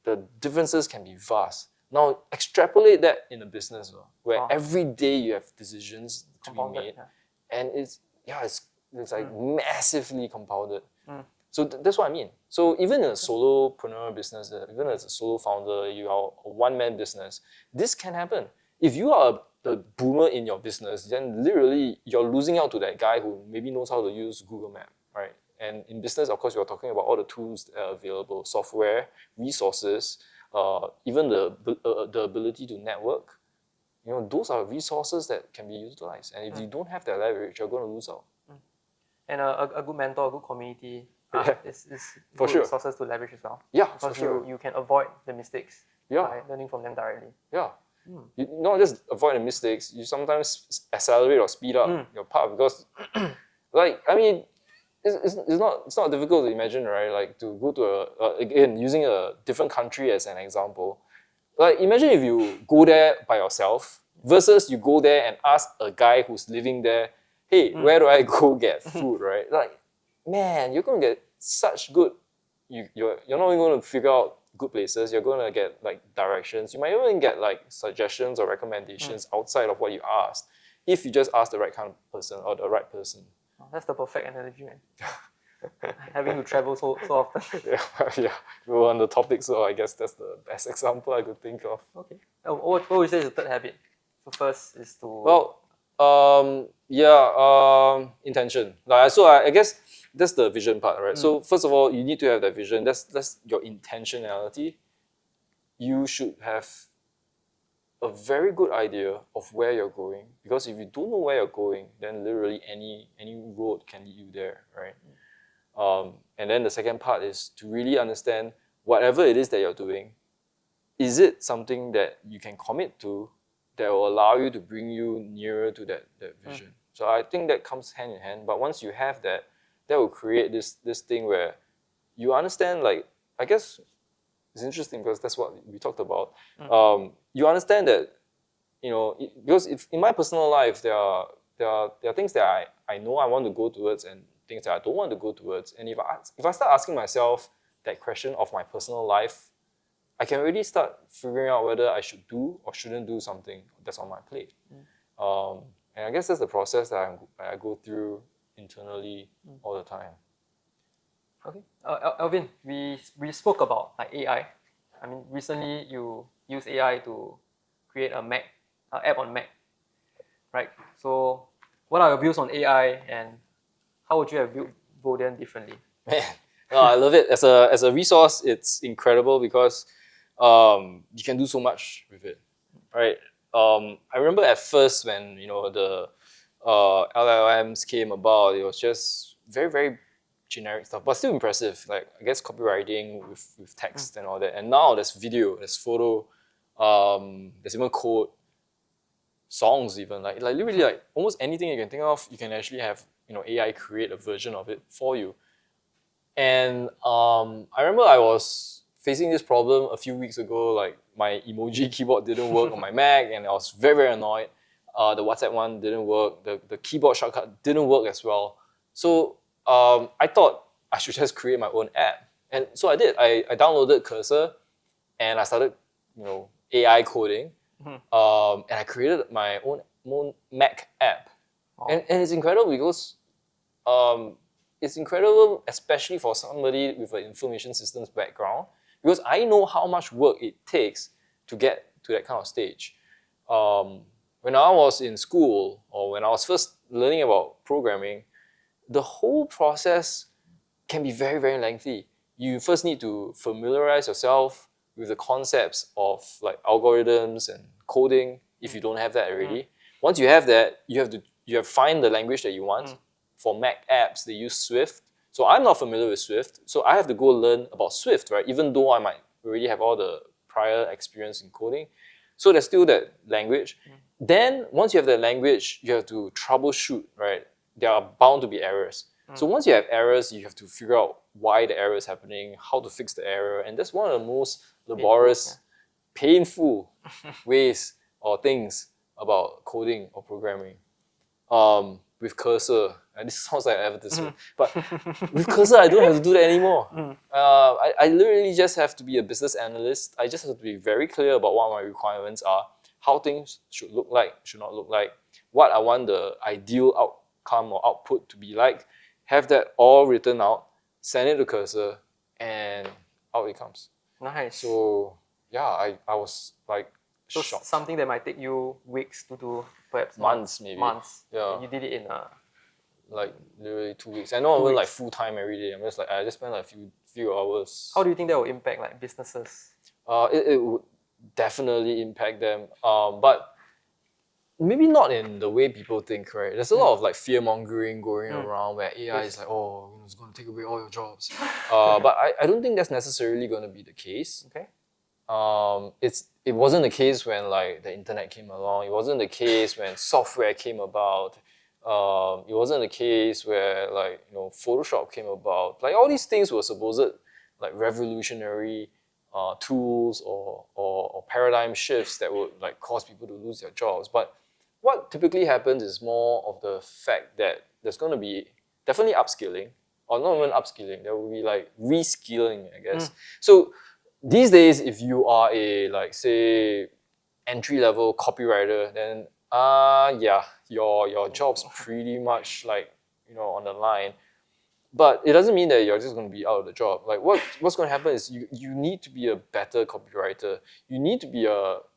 the differences can be vast. Now extrapolate that in a business where every day you have decisions to be made, and it's like massively compounded. So that's what I mean. So even in a solopreneur business, even as a solo founder, you are a one-man business, this can happen. If you are the boomer in your business, then literally you're losing out to that guy who maybe knows how to use Google Map, right? And in business, of course, we're talking about all the tools that are available, software, resources, even the ability to network. Those are resources that can be utilized. And if you don't have that leverage, you're going to lose out. And a good mentor, a good community is for good sure. resources to leverage as well. Yeah, because for sure. you can avoid the mistakes by learning from them directly. Yeah. You not just avoid the mistakes, you sometimes accelerate or speed up your path because, it's not difficult to imagine, right? Like to go to again, using a different country as an example, like imagine if you go there by yourself versus you go there and ask a guy who's living there, hey, where do I go get food, right? Like, man, you're gonna get such good. You're not even going to figure out good places. You're going to get like directions. You might even get like suggestions or recommendations outside of what you asked if you just ask the right kind of person or the right person. Oh, that's the perfect analogy, man. Having to travel so often. Yeah, we were on the topic, so I guess that's the best example I could think of. Okay. What would you say is the third habit? So first is to... Well, intention. I guess that's the vision part, right? So first of all, you need to have that vision. That's your intentionality. You should have a very good idea of where you're going, because if you don't know where you're going, then literally any road can lead you there, right? And then the second part is to really understand whatever it is that you're doing, is it something that you can commit to that will allow you to bring you nearer to that vision? So I think that comes hand in hand. But once you have that, that will create this thing where you understand, like, I guess it's interesting because that's what we talked about. You understand that, because if in my personal life, there are things that I know I want to go towards and things that I don't want to go towards. And if I start asking myself that question of my personal life, I can really start figuring out whether I should do or shouldn't do something that's on my plate. And I guess that's the process that I go through internally all the time. Okay. Alvin, we spoke about like AI. I mean, recently you use AI to create a Mac app on Mac, right? So what are your views on AI and how would you have built Vodien differently? Man, I love it. As a resource, it's incredible because you can do so much with it, right? I remember at first when the LLMs came about, it was just very, very generic stuff, but still impressive. Like, I guess copywriting with text and all that. And now there's video, there's photo, there's even code, songs even. Like literally, like almost anything you can think of, you can actually have AI create a version of it for you. And I remember I was facing this problem a few weeks ago. Like, my emoji keyboard didn't work on my Mac, and I was very, very annoyed. The WhatsApp one didn't work. The keyboard shortcut didn't work as well. So I thought I should just create my own app. And so I did. I downloaded Cursor and I started, AI coding. And I created my own Mac app. Wow. And it's incredible because it's incredible, especially for somebody with an information systems background, because I know how much work it takes to get to that kind of stage. When I was in school, or when I was first learning about programming, the whole process can be very, very lengthy. You first need to familiarize yourself with the concepts of like algorithms and coding, if you don't have that already. Once you have that, you have to find the language that you want. For Mac apps, they use Swift. So I'm not familiar with Swift, so I have to go learn about Swift, right? Even though I might already have all the prior experience in coding. So there's still that language. Then once you have that language, you have to troubleshoot, right? There are bound to be errors. So once you have errors, you have to figure out why the error is happening, how to fix the error. And that's one of the most laborious, painful ways or things about coding or programming. With Cursor, and this sounds like an advertisement, but with Cursor, I don't have to do that anymore. I literally just have to be a business analyst. I just have to be very clear about what my requirements are, how things should look like, should not look like, what I want the ideal outcome or output to be like, have that all written out, send it to Cursor, and out it comes. Nice. So yeah, I was like shocked. Something that might take you weeks to do, perhaps months maybe. Months. Yeah. And you did it in like literally 2 weeks. I know I went like full time every day. I just spent like a few hours. How do you think that will impact like businesses? It would definitely impact them. But maybe not in the way people think, right? There's a lot of like fear mongering going around where AI is like, oh, it's going to take away all your jobs. But I don't think that's necessarily going to be the case. Okay. It wasn't the case when like the internet came along. It wasn't the case when software came about. It wasn't the case where like Photoshop came about. Like all these things were supposed like revolutionary tools or paradigm shifts that would like cause people to lose their jobs. But what typically happens is more of the fact that there's going to be definitely upskilling, or not even upskilling, there will be like reskilling, I guess. So these days, if you are a like say entry-level copywriter, then yeah, your job's pretty much like on the line. But it doesn't mean that you're just going to be out of the job. Like what's going to happen is you need to be a better copywriter. You need to be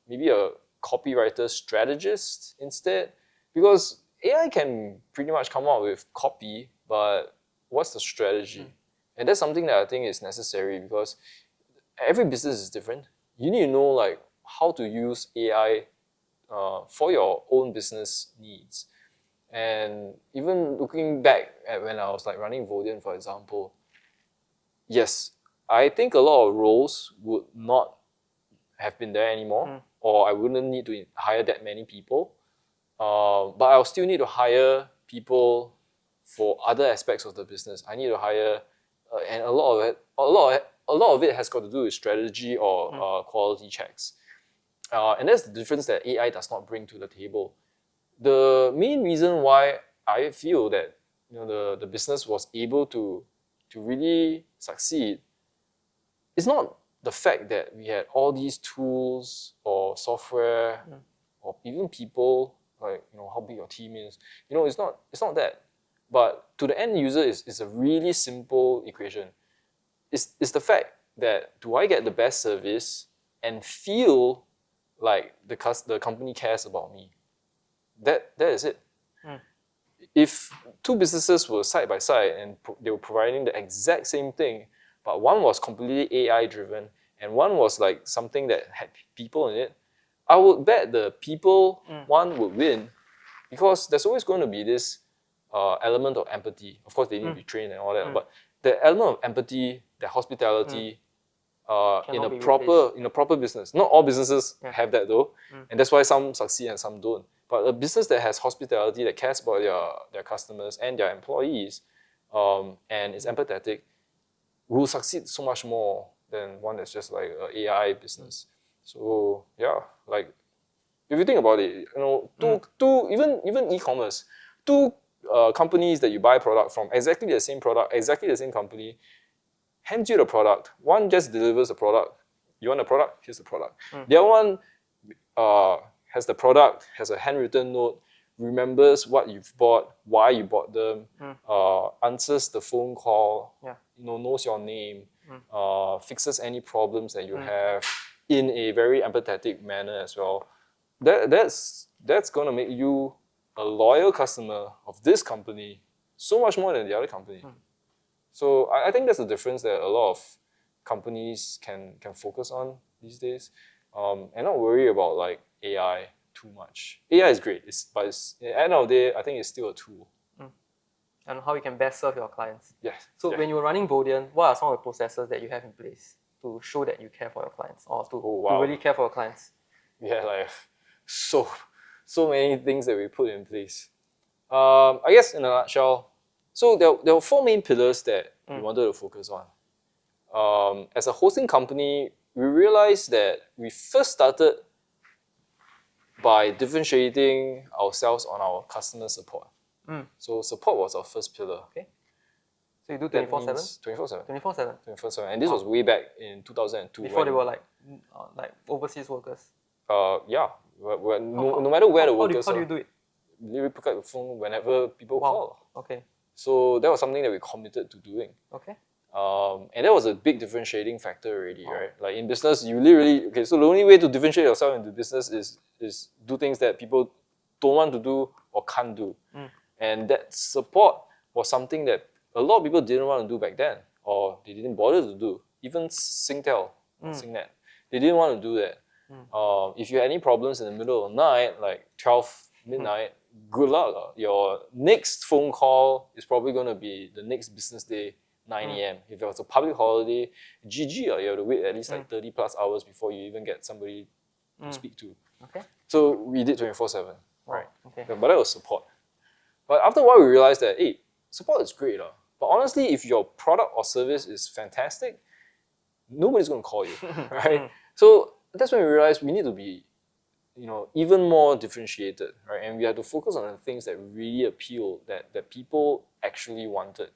maybe a copywriter strategist instead, because AI can pretty much come out with copy, but what's the strategy? And that's something that I think is necessary, because every business is different. You need to know like how to use AI for your own business needs. And even looking back at when I was like running Vodien, for example, yes, I think a lot of roles would not have been there anymore, or I wouldn't need to hire that many people. But I'll still need to hire people for other aspects of the business. I need to hire, and a lot of it has got to do with strategy or quality checks. And that's the difference that AI does not bring to the table. The main reason why I feel that the business was able to really succeed is not the fact that we had all these tools or software or even people, like how big your team is. It's not that. But to the end user, it's a really simple equation. It's the fact that, do I get the best service and feel like the company cares about me? That is it. If two businesses were side by side and they were providing the exact same thing, but one was completely AI driven and one was like something that had people in it, I would bet the people one would win, because there's always going to be this element of empathy. Of course, they need to be trained and all that, but the element of empathy, the hospitality, in a proper business. Not all businesses have that though, and that's why some succeed and some don't. But a business that has hospitality, that cares about their customers and their employees, and is empathetic, will succeed so much more than one that's just like an AI business. So yeah, like if you think about it, two even e-commerce, two companies that you buy product from, exactly the same product, exactly the same company, hands you the product. One just delivers the product. You want the product? Here's the product. The other one has the product, has a handwritten note, remembers what you've bought, why you bought them, answers the phone call, knows your name, fixes any problems that you have in a very empathetic manner as well. That's going to make you a loyal customer of this company so much more than the other company. So I think that's the difference that a lot of companies can focus on these days, and not worry about like AI too much. AI is great, but at the end of the day, I think it's still a tool. And how you can best serve your clients. Yes. So when you were running Vodien, what are some of the processes that you have in place to show that you care for your clients, or to really care for your clients? We had like so many things that we put in place. I guess in a nutshell, so there were four main pillars that we wanted to focus on. As a hosting company, we realized that we first started by differentiating ourselves on our customer support. So support was our first pillar. Okay. So you do 24/7? 24/7. 24/7. 24/7. And this was way back in 2002. Before they were like overseas workers. Yeah. No matter where the workers how do you do it? We pick up the phone whenever people call. Okay. So that was something that we committed to doing. Okay. And that was a big differentiating factor already, right? Like in business, you literally, so the only way to differentiate yourself into business is do things that people don't want to do or can't do. And that support was something that a lot of people didn't want to do back then, or they didn't bother to do. Even Singtel, Singnet, they didn't want to do that. If you had any problems in the middle of the night, like 12 midnight, good luck. Your next phone call is probably going to be the next business day, 9 a.m. If it was a public holiday, GG, you have to wait at least like 30 plus hours before you even get somebody to speak to. Okay. So we did 24/7, right? Okay. But that was support. But after a while, we realized that, support is great. But honestly, if your product or service is fantastic, nobody's going to call you, right? So that's when we realized we need to be, even more differentiated, right? And we have to focus on the things that really appeal, that people actually wanted.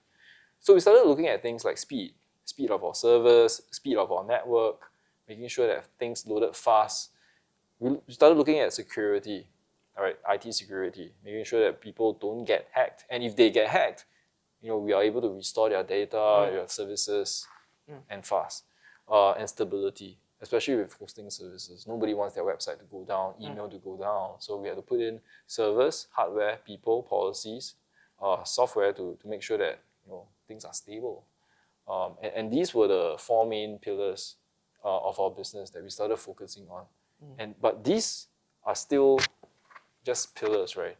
So we started looking at things like speed of our servers, speed of our network, making sure that things loaded fast. We started looking at security, all right, IT security, making sure that people don't get hacked. And if they get hacked, we are able to restore their data, their services, and fast. And stability, especially with hosting services. Nobody wants their website to go down, email to go down. So we have to put in servers, hardware, people, policies, software to make sure that things are stable. And these were the four main pillars of our business that we started focusing on. But these are still just pillars, right?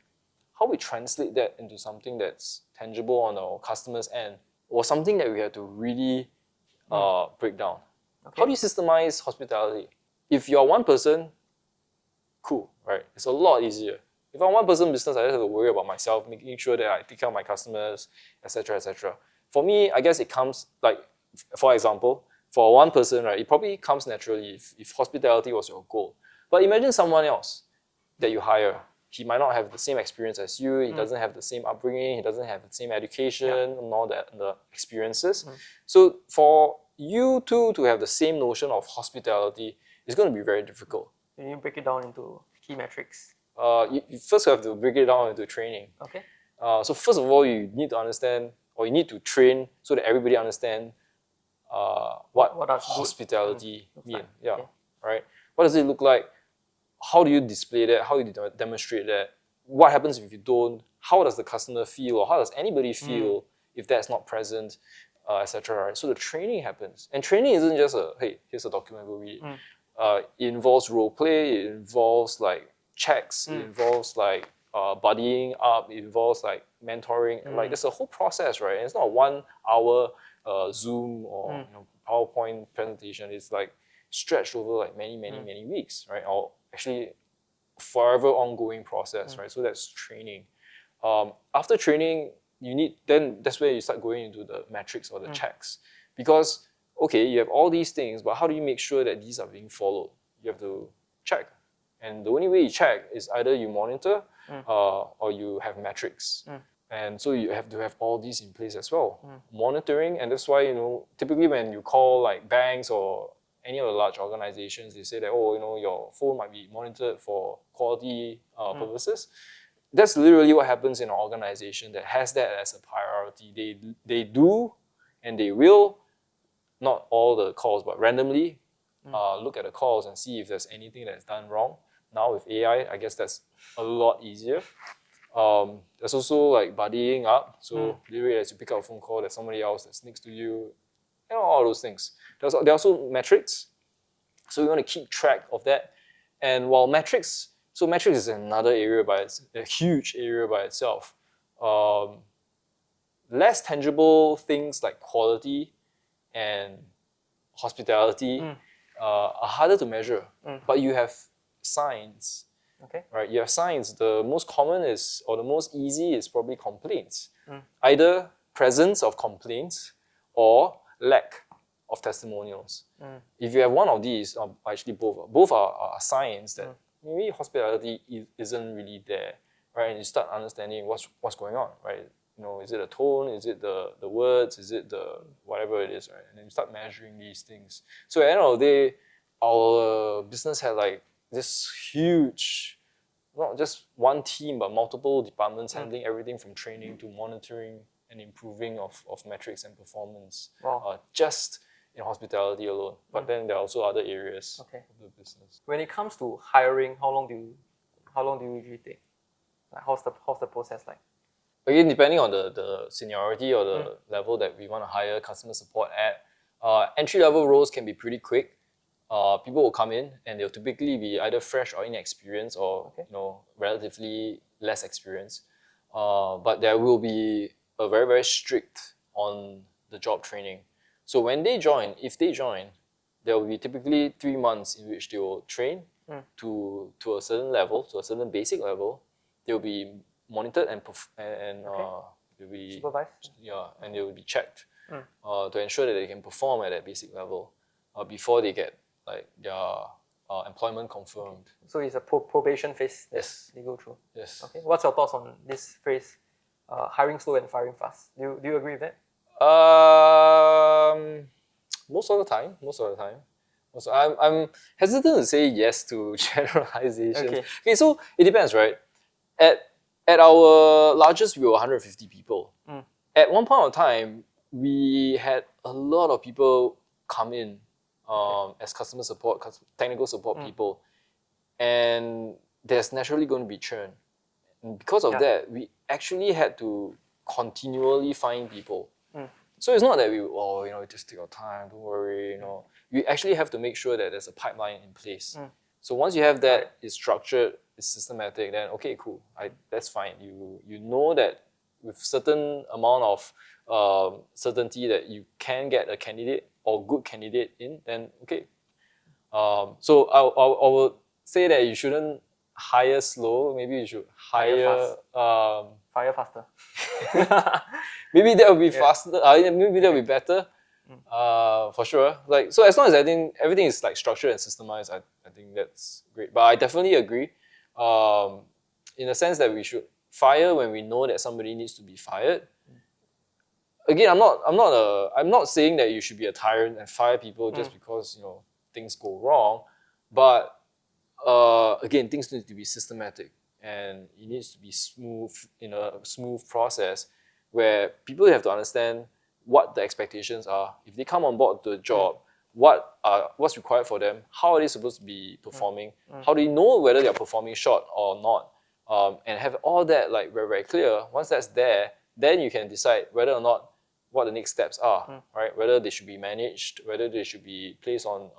How we translate that into something that's tangible on our customers' end was something that we had to really break down. Okay. How do you systemize hospitality? If you're one person, cool, right? It's a lot easier. If I'm one person business, I just have to worry about myself, making sure that I take care of my customers, etc., etc. For me, I guess it comes like, for example, for one person, right, it probably comes naturally if hospitality was your goal. But imagine someone else that you hire. He might not have the same experience as you. He doesn't have the same upbringing. He doesn't have the same education and all that, the experiences. So for you two to have the same notion of hospitality is going to be very difficult. You need to break it down into key metrics. You first have to break it down into training. Okay. So first of all, you need to understand, or you need to train so that everybody understand what does hospitality mean. like? Yeah, Okay. right. What does it look like? How do you display that? How do you demonstrate that? What happens if you don't? How does the customer feel, or how does anybody feel if that's not present, etc. Right? So the training happens, and training isn't just hey, here's a document, go read it. It involves role play. It involves like checks. It involves like buddying up. It involves like mentoring. Like there's a whole process, right? And it's not a 1 hour Zoom or PowerPoint presentation. It's like stretched over like many weeks, right? Or actually forever ongoing process, right? So that's training. After training, then that's where you start going into the metrics or the checks. Because, okay, you have all these things, but how do you make sure that these are being followed? You have to check. And the only way you check is either you monitor or you have metrics. And so you have to have all these in place as well. Monitoring, and that's why, typically when you call like banks or any of the large organizations, they say that, your phone might be monitored for quality purposes. That's literally what happens in an organization that has that as a priority. They do and they will, not all the calls, but randomly look at the calls and see if there's anything that's done wrong. Now with AI, I guess that's a lot easier. There's also like buddying up. So literally as you pick up a phone call, there's somebody else that's next to you. All those things. There are also metrics. So we want to keep track of that. And while metrics is another area a huge area by itself. Less tangible things like quality and hospitality are harder to measure. But you have signs. Okay. Right? You have signs. The most common is, or the most easy is probably complaints. Either presence of complaints or lack of testimonials. If you have one of these, actually both are signs that maybe hospitality isn't really there, right? And you start understanding what's going on, right? Is it a tone? Is it the words? Is it the whatever it is, right? And then you start measuring these things. So at the end of the day, our business had like this huge, not just one team, but multiple departments handling everything from training to monitoring and improving of metrics and performance. Wow. Just in hospitality alone. But then there are also other areas of the business. When it comes to hiring, how long do you usually take? Like how's the process like? Again, depending on the seniority or the level that we want to hire customer support at, entry-level roles can be pretty quick. People will come in and they'll typically be either fresh or inexperienced or relatively less experienced. But there will be a very, very strict on the job training. So when they join, if they join, there will be typically 3 months in which they will train to a certain level, to a certain basic level. They will be monitored and they'll be Supervised? and they will be checked to ensure that they can perform at that basic level. before they get like their employment confirmed. So it's a probation phase that Yes. they go through. Yes. Okay. What's your thoughts on this phrase, hiring slow and firing fast? Do you agree with that? Most of the time. So I'm hesitant to say yes to generalizations. Okay. So it depends, right? At our largest, we were 150 people. At one point of time, we had a lot of people come in as customer support, technical support people, and there's naturally going to be churn. And because of that, we actually had to continually find people. So it's not that we just take our time, don't worry, You actually have to make sure that there's a pipeline in place. So once you have that, it's structured, it's systematic, then okay, cool. That's fine. You know that with certain amount of certainty that you can get a candidate or good candidate in, then okay. So I would say that you shouldn't hire slow. Maybe you should hire Fire faster. maybe that would be faster. Maybe that would be better. For sure. Like, so as long as I think everything is like structured and systemized, I think that's great. But I definitely agree. In the sense that we should fire when we know that somebody needs to be fired. Again, I'm not saying that you should be a tyrant and fire people just because things go wrong. But again, things need to be systematic and it needs to be smooth in a smooth process where people have to understand what the expectations are. If they come on board to a job, what's required for them, how are they supposed to be performing, how do you know whether they're performing short or not, and have all that like very, very clear. Once that's there, then you can decide whether or not what the next steps are, right? Whether they should be managed, whether they should be placed on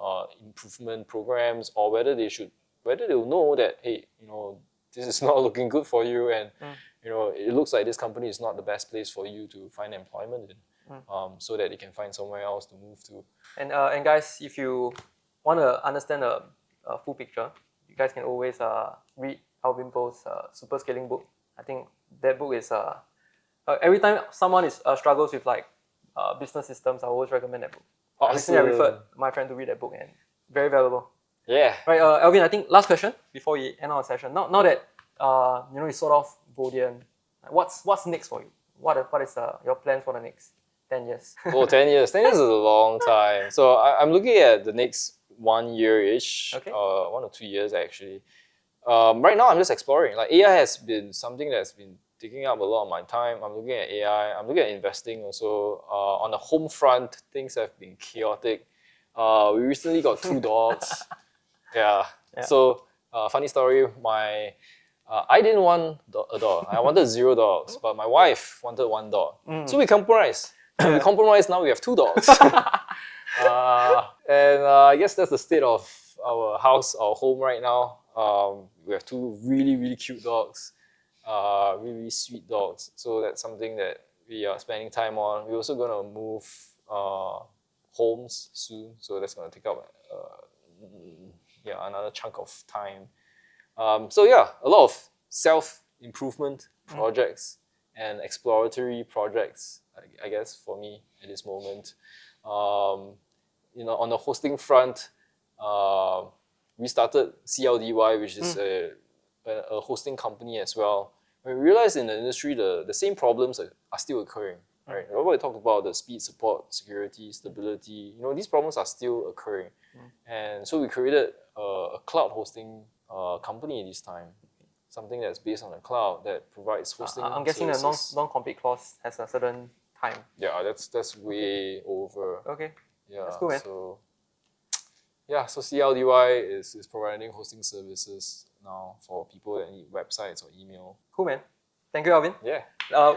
improvement programs, or whether they'll know that, hey, this is not looking good for you, and it looks like this company is not the best place for you to find employment in, so that they can find somewhere else to move to. And guys, if you want to understand a full picture, you guys can always read Alvin Poh's Super Scaling book. I think that book is every time someone struggles with like business systems, I always recommend that book. Recently I referred my friend to read that book and very valuable. Yeah. Right, Alvin, I think last question before we end our session. Now that you sort of Vodien, what's next for you? What is your plans for the next 10 years? 10 years. 10 years is a long time. So I'm looking at the next 1 year-ish, 1 or 2 years actually. Right now I'm just exploring. Like AI has been something that's been taking up a lot of my time. I'm looking at AI. I'm looking at investing also. On the home front, things have been chaotic. We recently got 2 dogs. Yeah. So funny story. I didn't want a dog. I wanted 0 dogs, but my wife wanted 1 dog. So we compromised. We compromised. Now we have 2 dogs. And I guess that's the state of our house, our home right now. We have 2 really, really cute dogs. Really, really sweet dogs. So that's something that we are spending time on. We're also gonna move homes soon. So that's gonna take up another chunk of time. So yeah, a lot of self-improvement projects and exploratory projects, I guess, for me at this moment. On the hosting front, we started CLDY, which is a hosting company as well. We realized in the industry the same problems are still occurring. Right? What we talked about, the speed, support, security, stability, these problems are still occurring. And so we created a cloud hosting company this time. Something that's based on the cloud that provides hosting I'm guessing services. the non-compete clause has a certain time. Yeah, that's way over. Okay. Yeah, that's cool, man. So CLDY is providing hosting services now for people that need websites or email. Cool, man. Thank you, Alvin. Yeah.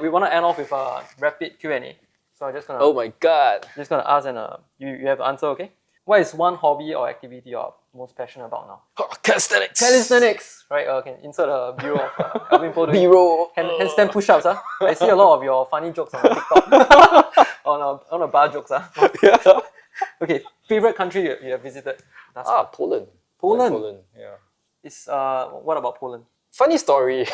We want to end off with a rapid Q&A. So I'm just gonna. Oh my God. Just gonna ask and you have to answer, okay? What is one hobby or activity you're most passionate about now? Calisthenics. Calisthenics, right? Can insert a B-roll of Alvin Poh doing B-roll. handstand push-ups. I see a lot of your funny jokes on TikTok. on a bar jokes. Yeah. Okay, favorite country you have visited? Poland. Poland. Poland. Yeah. It's what about Poland? Funny story.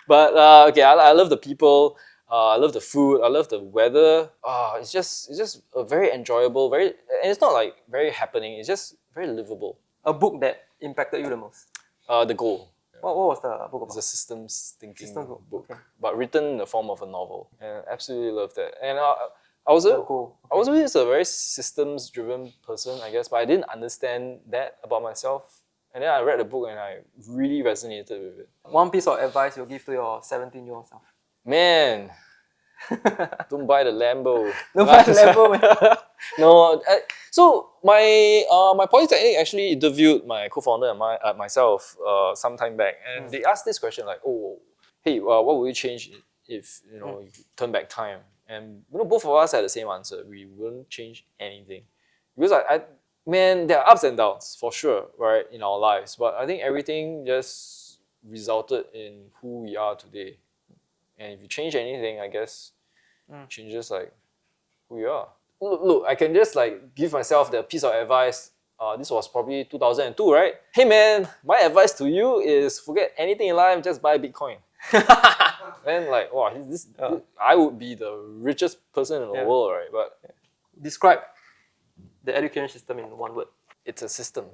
But okay, I love the people. I love the food. I love the weather. It's just a very enjoyable, and it's not like very happening. It's just very livable. A book that impacted you the most? The Goal. What was the book It's about? a systems thinking Systems book, book, okay. but written in the form of a novel. And I absolutely love that. And I was a, Goal. I was always a very systems driven person, I guess, but I didn't understand that about myself. And then I read the book and I really resonated with it. One piece of advice you'll give to your 17-year-old self? Man, don't buy the Lambo. Don't buy the Lambo, man. No, so my polytechnic actually interviewed my co-founder and myself some time back, and they asked this question like, "Oh, hey, what would you change if you turn back time?" And both of us had the same answer. We wouldn't change anything because man, there are ups and downs for sure, right, in our lives. But I think everything just resulted in who we are today. And if you change anything, I guess changes like who you are. Look, I can just like give myself the piece of advice. This was probably 2002, right? Hey man, my advice to you is forget anything in life, just buy Bitcoin. Then like, wow, I would be the richest person in the world, right? But describe the education system in one word. It's a system.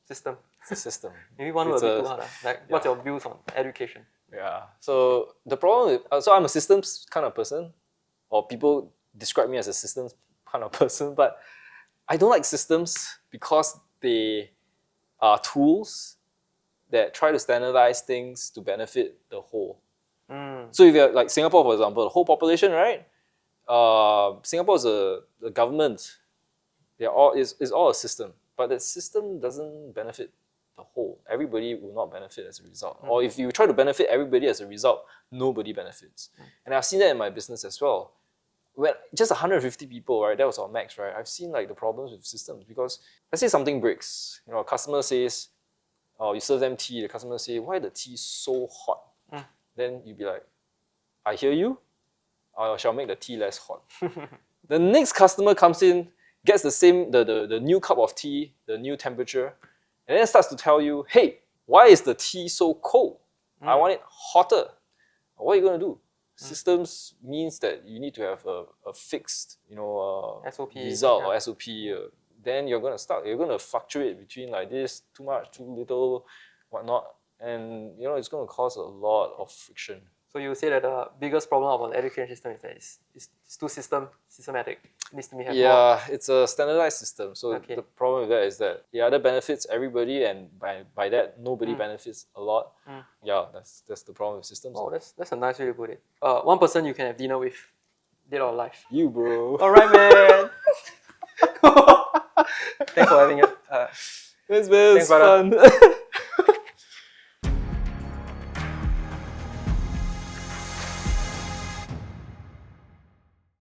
System. It's a system. Maybe one word would be too hard. Like, what's your views on education? Yeah. So the problem is, so I'm a systems kind of person, or people describe me as a systems kind of person, but I don't like systems because they are tools that try to standardize things to benefit the whole. So if you're like Singapore, for example, the whole population, right? Singapore is the government. It's all a system, but that system doesn't benefit the whole. Everybody will not benefit as a result. Or if you try to benefit everybody as a result, nobody benefits. And I've seen that in my business as well. When just 150 people, right? That was our max, right? I've seen like the problems with systems because let's say something breaks. A customer says, you serve them tea. The customer say, "Why the tea so hot?" Then you'd be like, "I hear you. I shall make the tea less hot." The next customer comes in, gets the new cup of tea, the new temperature, and then starts to tell you, "Hey, why is the tea so cold? I want it hotter." What are you going to do? Systems means that you need to have a fixed, SOP, result or SOP. Then you're going to fluctuate between like this, too much, too little, whatnot. And, it's going to cause a lot of friction. So you say that the biggest problem about the education system is that it's too systematic. It needs to be more. It's a standardized system. So the problem with that is that it either benefits everybody, and by that nobody benefits a lot. Yeah, that's the problem with systems. Oh, that's a nice way to put it. One person you can have dinner with, dead or alive. You, bro. All right, man. Thanks for having it. Thanks, man. It's fun.